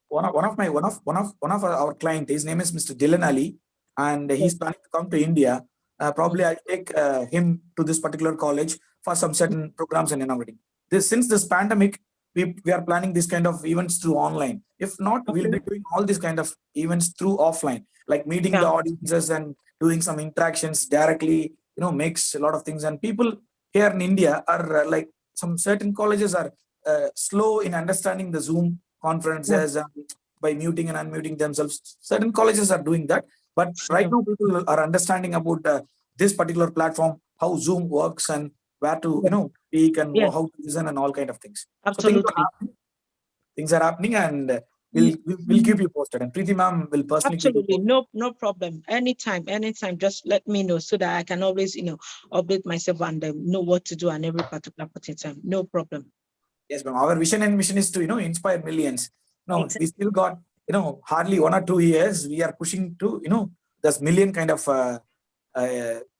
One of our client, his name is Mr. Dylan Ali, and he's planning to come to India. Probably I'll take him to this particular college for some certain programs and everything. Since this pandemic, we are planning this kind of events through online. If not, we'll be doing all these kind of events through offline, like meeting the audiences and doing some interactions directly. Makes a lot of things. And people here in India are like some certain colleges are slow in understanding the Zoom conferences by muting and unmuting themselves. Certain colleges are doing that, but right now people are understanding about this particular platform, how Zoom works and where to speak and how to listen and all kind of things. Absolutely. So things are happening, and we'll keep you posted. And Preeti ma'am will personally. Absolutely, no problem. Anytime. Just let me know so that I can always update myself and know what to do at every particular point in time. No problem. Yes, ma'am. Our vision and mission is to inspire millions. We still got hardly 1 or 2 years. We are pushing to this million kind of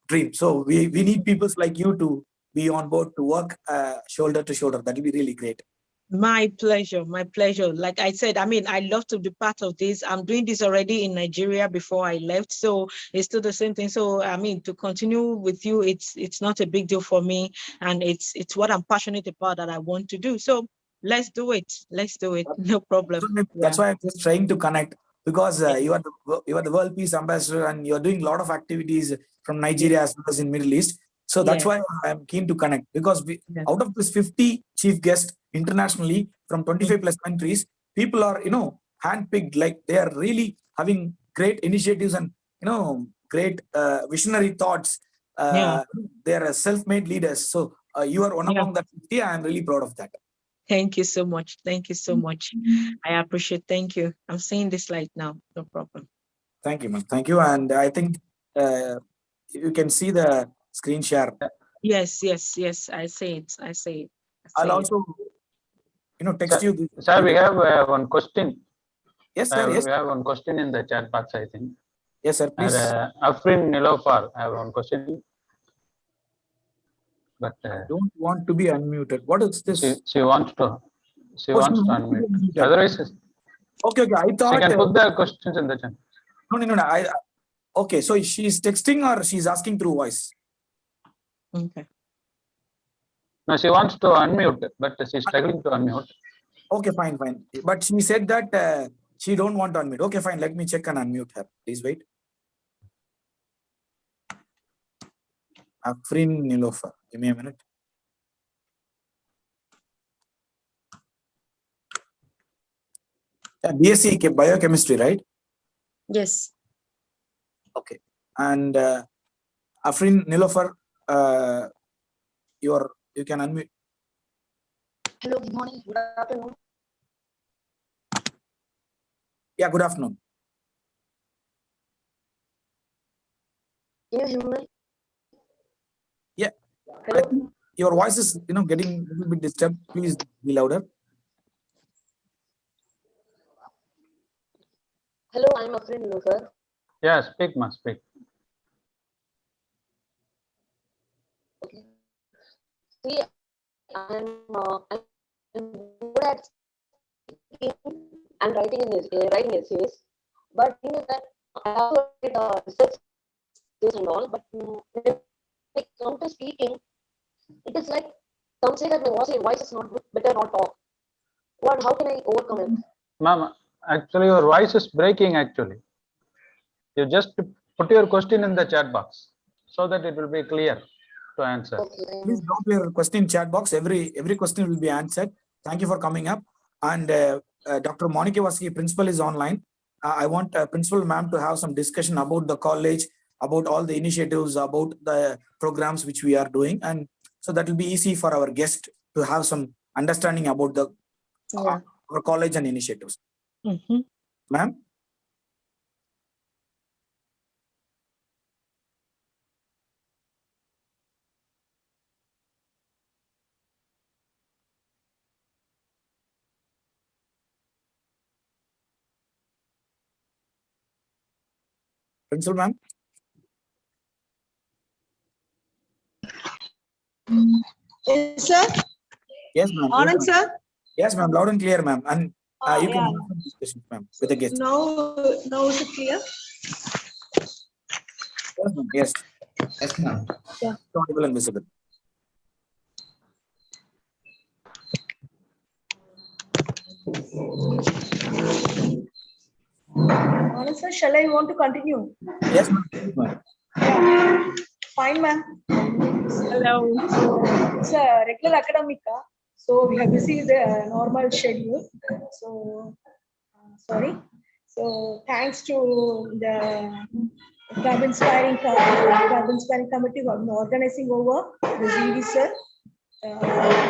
dream. So we need people like you to be on board to work shoulder to shoulder. That will be really great. My pleasure. Like I said, I love to be part of this. I'm doing this already in Nigeria before I left, so it's still the same thing. So to continue with you, it's not a big deal for me, and it's what I'm passionate about that I want to do. So let's do it. No problem. That's why I'm just trying to connect, because you are the World Peace Ambassador, and you're doing a lot of activities from Nigeria as well as in Middle East. So that's why I'm keen to connect, because out of this 50 chief guests internationally from 25 plus countries, people are handpicked. Like they are really having great initiatives and great visionary thoughts. They are self-made leaders. So you are one among that 50. I am really proud of that. Thank you so much. I appreciate. Thank you. I'm seeing this slide now. No problem. Thank you, ma'am. Thank you. And I think you can see the screen share. Yes. I see it. I'll also text you. Sir, we have one question. Yes, sir. Yes. We have one question in the chat box, I think. Yes, sir. Please. Afrin Nilofar, I have one question. But don't want to be unmuted. What is this? She wants to unmute. Otherwise, okay. I thought she can put the questions in the chat. No. Okay, so she's texting or she's asking through voice? Okay. No, she wants to unmute, but she's struggling to unmute. Okay, fine. But she said that she don't want to unmute. Okay, fine. Let me check and unmute her. Please wait. Afrin Nilofer. Give me a minute. BSc biochemistry, right? Yes. Okay. And Afrin Nilofer, you can unmute. Hello, good morning, good afternoon. Yeah, good afternoon. Can you hear me? Yeah. Hello. Your voice is getting a little bit disturbed. Please be louder. Hello, I'm Afrin Nilofer. Yeah, speak, ma, speak. Okay. See, I'm good at speaking and writing essays, but thing is that I also did research and all. But when it comes to speaking, it is like some say that my voice is not good, better not talk. How can I overcome it? Ma'am, actually your voice is breaking actually. You just put your question in the chat box so that it will be clear to answer. Okay. Please drop your question in chat box. Every question will be answered. Thank you for coming up. And Dr. Monica Vasky, principal, is online. I want Principal ma'am to have some discussion about the college about all the initiatives, about the programs which we are doing. And so that will be easy for our guest to have some understanding about the our college and initiatives. Ma'am? Principal ma'am? Yes, sir. Yes, ma'am. Morning, sir. Yes, ma'am. Loud and clear, ma'am. And you can Yeah. have some discussions, ma'am, with the guest. Now is it clear? Yes, ma'am. Yes. Yes, ma'am. Yeah. Audible and visible. Morning, sir. Shall I want to continue? Yes, ma'am. Yes, ma'am. Yeah. Fine, ma'am. Hello. It's a regular academic, so we have received the normal schedule. So, sorry. So, thanks to the Club Inspiring Committee for organizing over this ED, sir.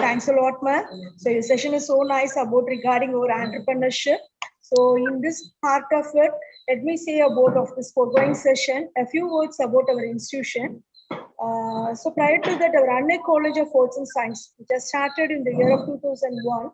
Thanks a lot, ma'am. So, your session is so nice about regarding our entrepreneurship. So, in this part of it, let me say about of this foregoing session, a few words about our institution. So prior to that, our Anna College of Arts and Science, which has started in the year of 2001,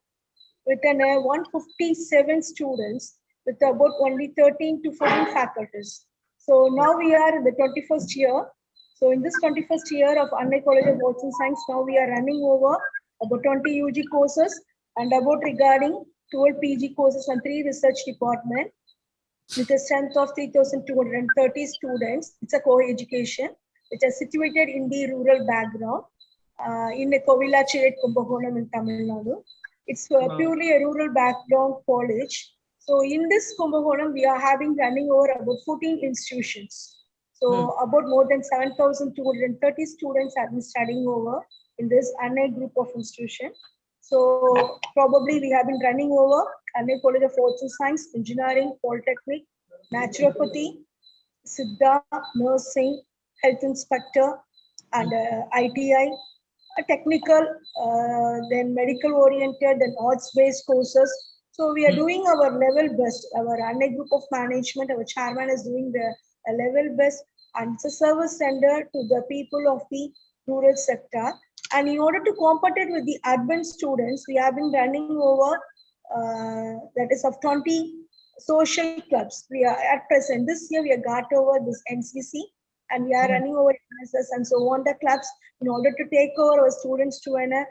with 157 students, with about only 13 to 14 faculties. So now we are in the 21st year. So in this 21st year of Anna College of Arts and Science, now we are running over about 20 UG courses and about regarding 12 PG courses and 3 research departments with a strength of 3,230 students. It's a co-education, which is situated in the rural background in a Kovilacheret, Kumbakonam in Tamil Nadu. It's purely a rural background college. So in this Kumbakonam, we are having running over about 14 institutions. So about more than 7,230 students have been studying over in this Anna group of institution. So probably we have been running over Anna College of Arts and Science, Engineering, Polytechnic, Naturopathy, Siddha, Nursing, Health Inspector, and ITI, a technical, then medical oriented, then arts-based courses. So we are doing our level best. Our Anna group of management, our chairman is doing the level best, and it's a service center to the people of the rural sector. And in order to compete with the urban students, we have been running over that is of 20 social clubs. We are at present, this year we have got over this NCC and we are running over NSS and so on the clubs in order to take over our students to a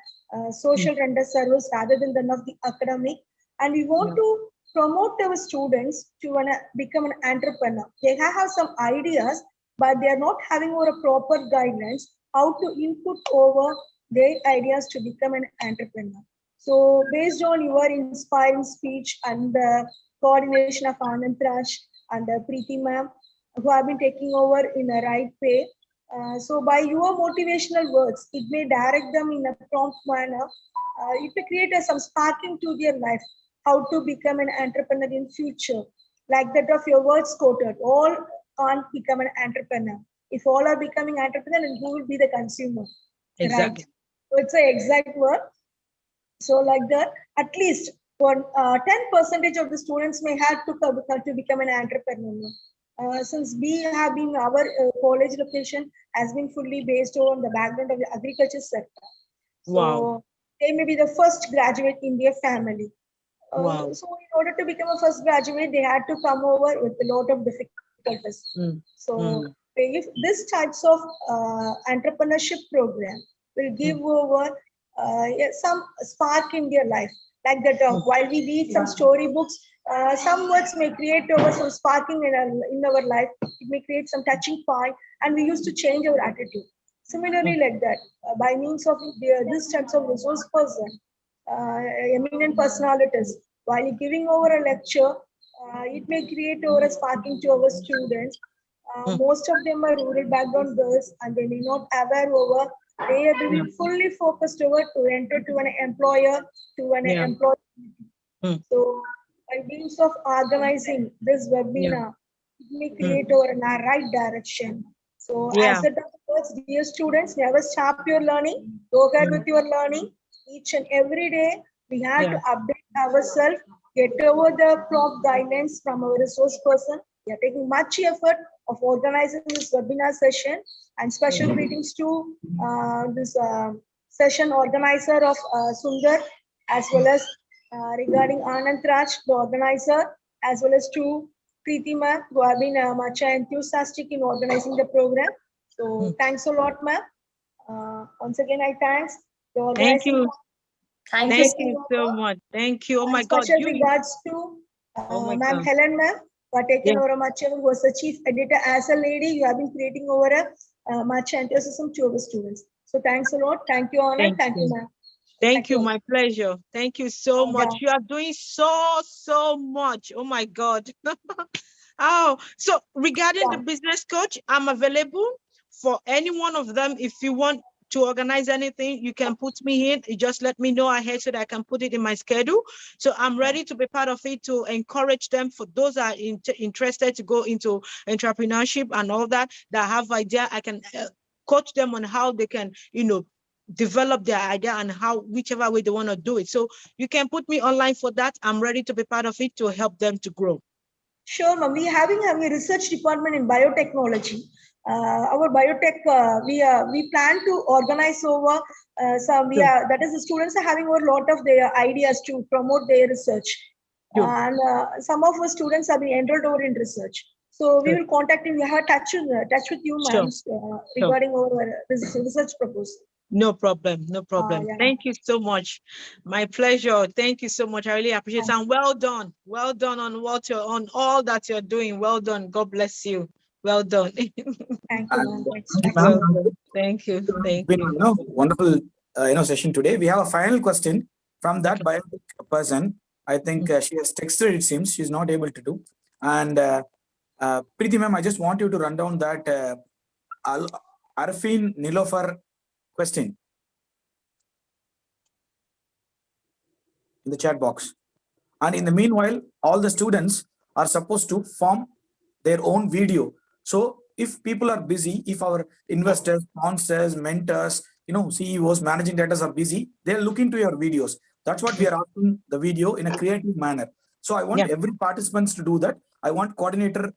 social render service rather than the academic. And we want to promote our students to become an entrepreneur. They have some ideas, but they are not having over a proper guidelines how to input over their ideas to become an entrepreneur. So based on your inspiring speech and the coordination of Anand Raj and Preeti ma'am, who have been taking over in a right way. So by your motivational words, it may direct them in a prompt manner. It may create some sparking to their life, how to become an entrepreneur in future. Like that of your words quoted, all can't become an entrepreneur. If all are becoming entrepreneur, then who will be the consumer? Exactly. Right? So it's an exact word. So like that, at least for 10% of the students may have to become an entrepreneur. Since we have been, our college location has been fully based on the background of the agriculture sector. So they may be the first graduate in their family. So in order to become a first graduate, they had to come over with a lot of difficulties. So if this types of entrepreneurship program will give over some spark in their life, like that while we read some storybooks, some words may create over some sparking in our life. It may create some touching point, and we used to change our attitude. Similarly, like that, by means of this types of resource person, eminent personalities, while giving over a lecture, it may create over a sparking to our students. Most of them are rural background girls, and they may not aware over. They have been fully focused over to enter to an employer, to an employer. So by means of organizing this webinar, create over in our right direction. So as the words, dear students, never stop your learning. Go ahead with your learning. Each and every day, we have to update ourselves, get over the proper guidelines from our resource person. We are taking much effort of organizing this webinar session, and special greetings to this session organizer of Sundar, as well as regarding Anand Raj, the organizer, as well as to Preeti ma'am, who have been much enthusiastic in organizing the program. So thanks a lot, ma'am. Once again, I thanks the organizing. Thank you. Thank you so much. Thank you. Oh my God. Special regards to ma'am Helen ma'am, who are taken over much, who was the chief editor. As a lady, you have been creating over a much enthusiasm to our students. So thanks a lot. Thank you, Anand. Thank you, ma'am. Thank you, my pleasure. Thank you so much. You are doing so much. Oh my God. Oh, so regarding the business coach, I'm available for any one of them. If you want to organize anything, you can put me in. You just let me know ahead so that I can put it in my schedule. So I'm ready to be part of it, to encourage them. For those that are interested to go into entrepreneurship and all that have idea, I can coach them on how they can, develop their idea and how, whichever way they want to do it. So you can put me online for that. I'm ready to be part of it to help them to grow. Sure, ma'am. We having a research department in biotechnology. Our biotech, we plan to organize over that is the students are having a lot of their ideas to promote their research. And some of our students have been enrolled over in research. So we will contact you. We have touch with you, ma'am, regarding our research proposal. No problem. No problem. Thank you so much. My pleasure. Thank you so much. I really appreciate it. And well done. Well done on on all that you're doing. Well done. God bless you. Well done. Thank you. Thank you. Thank you. Wonderful session today. We have a final question from that biotech person. I think she has texted, it seems. She's not able to do. And Preeti ma'am, I just want you to run down that Arfin Nilofar question in the chat box. And in the meanwhile, all the students are supposed to form their own video. So if people are busy, if our investors, sponsors, mentors, CEOs, managing directors are busy, they'll look into your videos. That's what we are asking the video in a creative manner. So I want every participants to do that. I want coordinator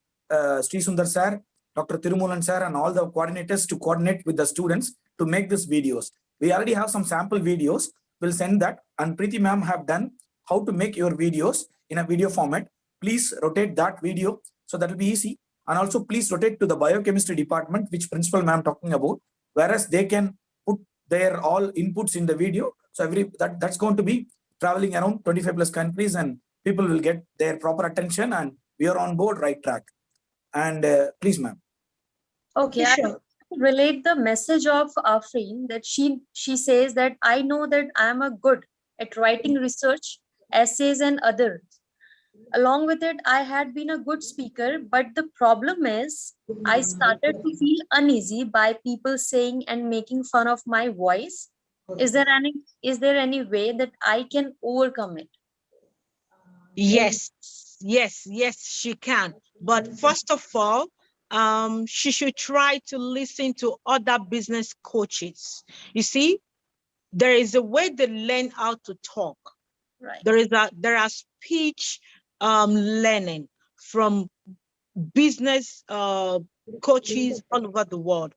Sri Sundar sir, Dr. Tirumulan sir, and all the coordinators to coordinate with the students to make these videos. We already have some sample videos. We'll send that. And Preeti ma'am have done how to make your videos in a video format. Please rotate that video. So that will be easy. And also please rotate to the biochemistry department, which principal ma'am talking about, whereas they can put their all inputs in the video. So that's going to be traveling around 25 plus countries, and people will get their proper attention, and we are on board right track. And please, ma'am. Okay, sure. I relate the message of Afreen that she says that I know that I am a good at writing research, essays, and others. Along with it, I had been a good speaker, but the problem is I started to feel uneasy by people saying and making fun of my voice. Is there any way that I can overcome it? Yes, she can. But first of all, she should try to listen to other business coaches. You see, there is a way they learn how to talk. Right. There are speech learning from business coaches all over the world.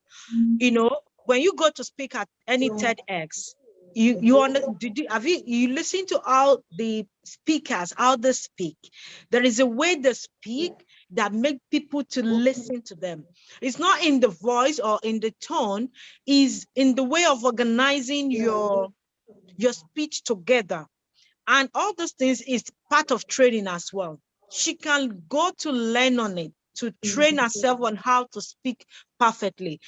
When you go to speak at any TEDx, you listen to all the speakers, how they speak? There is a way they speak that make people to listen to them. It's not in the voice or in the tone, is in the way of organizing your speech together. And all those things is part of training as well. She can go to learn on it, to train herself on how to speak perfectly.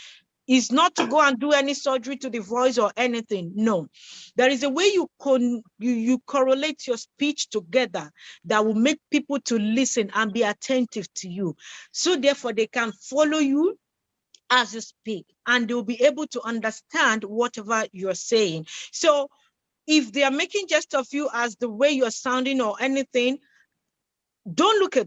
It's not to go and do any surgery to the voice or anything. No, there is a way you correlate your speech together that will make people to listen and be attentive to you. So therefore they can follow you as you speak, and they'll be able to understand whatever you're saying. So if they are making jest of you as the way you're sounding or anything, don't look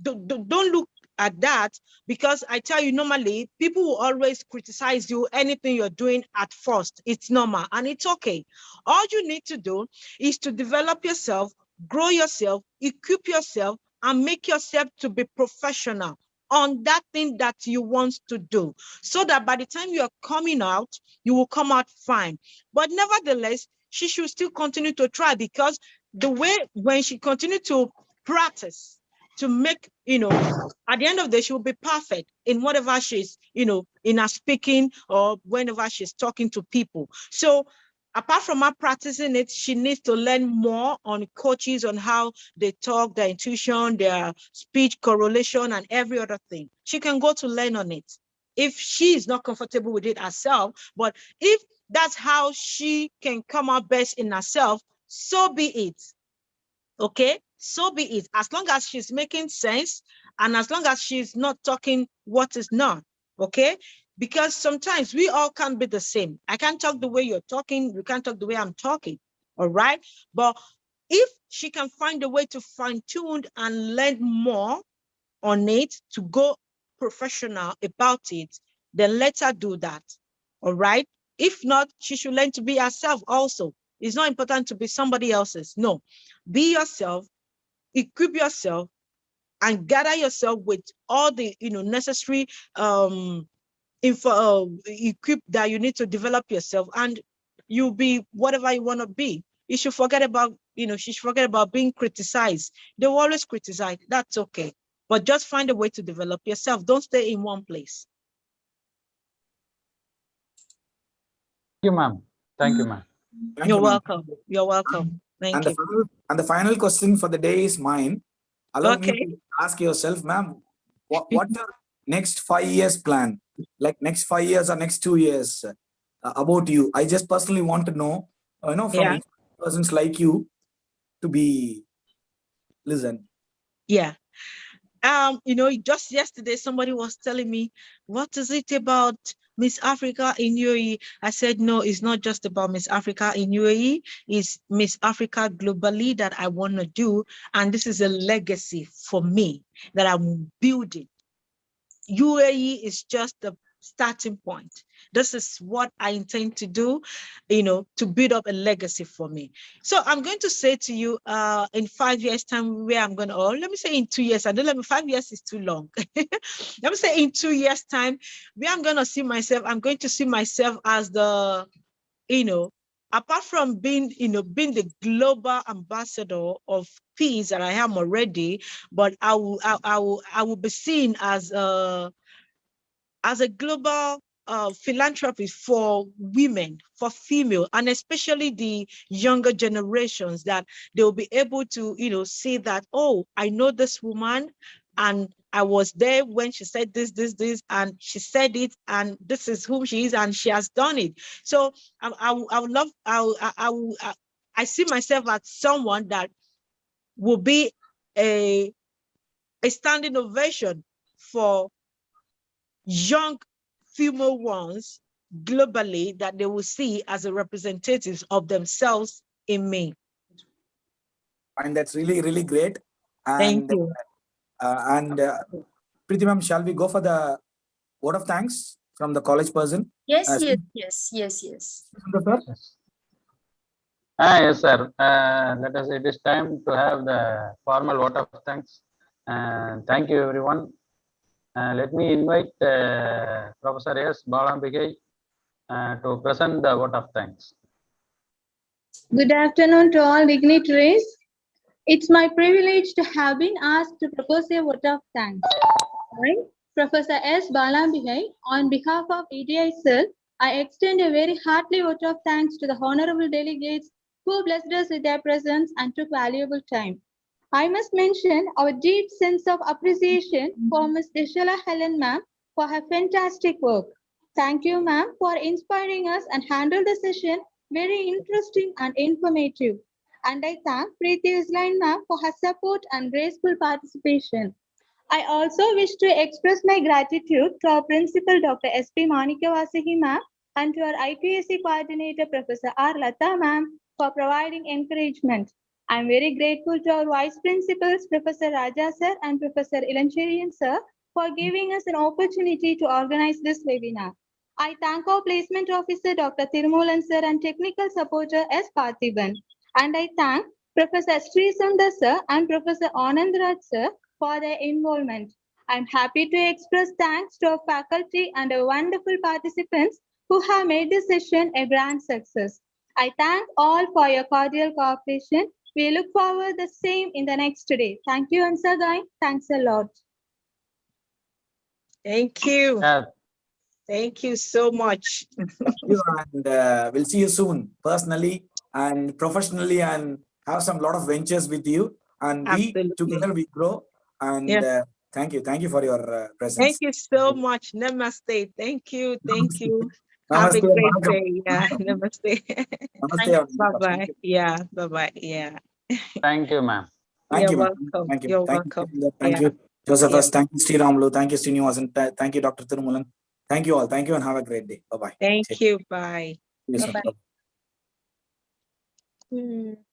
don't look at that, because I tell you, normally people will always criticize you, anything you're doing at first. It's normal and it's okay. All you need to do is to develop yourself, grow yourself, equip yourself, and make yourself to be professional on that thing that you want to do, so that by the time you're coming out, you will come out fine. But nevertheless, she should still continue to try, because the way when she continues to practice, to make, at the end of the day, she will be perfect in whatever she's, in her speaking or whenever she's talking to people. So apart from her practicing it, she needs to learn more on coaches, on how they talk, their intuition, their speech correlation, and every other thing. She can go to learn on it if she is not comfortable with it herself. But if that's how she can come out best in herself, so be it. Okay, so be it. As long as she's making sense, and as long as she's not talking what is not. Okay, because sometimes we all can't be the same. I can't talk the way you're talking, you can't talk the way I'm talking. All right, but if she can find a way to fine-tune and learn more on it, to go professional about it, then let her do that. All right, if not, she should learn to be herself also. It's not important to be somebody else's. No, be yourself, equip yourself, and gather yourself with all the necessary equip that you need to develop yourself, and you'll be whatever you want to be. You should forget about, she should forget about being criticized. They will always criticize. That's okay. But just find a way to develop yourself. Don't stay in one place. Thank you, ma'am. Thank you, ma'am. You're welcome. You're welcome. Thank you. The final question for the day is mine. Allow me to ask yourself, ma'am, what's your next 5 years plan? Like next 5 years or next 2 years about you. I just personally want to know, from persons like you to be listen. Yeah. Just yesterday, somebody was telling me, what is it about Miss Africa in UAE? I said, no, it's not just about Miss Africa in UAE. It's Miss Africa globally that I want to do. And this is a legacy for me that I'm building. UAE is just the starting point. This is what I intend to do, to build up a legacy for me. So I'm going to say to you, in 5 years time, where I'm going to, or let me say in 2 years, I don't let me, 5 years is too long. Let me say in 2 years time, where I'm going to see myself, I'm going to see myself as the, apart from being, being the global ambassador of peace that I am already, but I will be seen as a global philanthropist for women, for female, and especially the younger generations, that they'll be able to, see that, oh, I know this woman, and I was there when she said this, and she said it, and this is who she is, and she has done it. So I would love, I see myself as someone that will be a standing ovation for young female ones globally, that they will see as a representatives of themselves in me. And that's really, really great. Thank you. Preeti ma'am, shall we go for the word of thanks from the college person? Yes. Yes, sir. Let us. It is time to have the formal vote of thanks. Thank you, everyone. Let me invite Professor S. Balambike to present the vote of thanks. Good afternoon to all dignitaries. It's my privilege to have been asked to propose a vote of thanks. I, Professor S. Balambike, on behalf of EDICL, I extend a very hearty vote of thanks to the honorable delegates who blessed us with their presence and took valuable time. I must mention our deep sense of appreciation for Ms. Ishala Helen ma'am for her fantastic work. Thank you, ma'am, for inspiring us and handle the session very interesting and informative. And I thank Preeti Isline ma'am for her support and graceful participation. I also wish to express my gratitude to our principal, Dr. S.P. Manikavasihi ma'am, and to our IPSC coordinator, Professor R. Lata ma'am, for providing encouragement. I'm very grateful to our vice principals, Professor Raja sir and Professor Ilancherian sir, for giving us an opportunity to organize this webinar. I thank our placement officer, Dr. Thirumolan sir, and technical supporter S. Parthiban. And I thank Professor Sri Sundar sir and Professor Anandraj sir for their involvement. I'm happy to express thanks to our faculty and our wonderful participants who have made this session a grand success. I thank all for your cordial cooperation. We look forward the same in the next day. Thank you once again. Thanks a lot. Thank you. Yeah. Thank you so much. Thank you, and we'll see you soon, personally and professionally, and have some lot of ventures with you. And Absolutely. together we grow. And thank you for your presence. Thank you so much. Namaste. Thank you. Thank Namaste. you. Namaste. Have a great Vanakkam. day. Yeah. Namaste. Namaste. Bye bye. Yeah. Bye bye. Yeah. Thank you, ma'am. Thank You're you, ma'am. welcome. Thank you. You're Thank welcome. you. Thank Yeah. you, Josephus. Yeah. Thank you, Sri Ramlu. Thank you, Srinivasan. Thank you, Dr. Thirumolan. Thank you all. Thank you, and have a great day. Bye bye. Thank you. Bye. See you soon. Bye-bye. Bye-bye.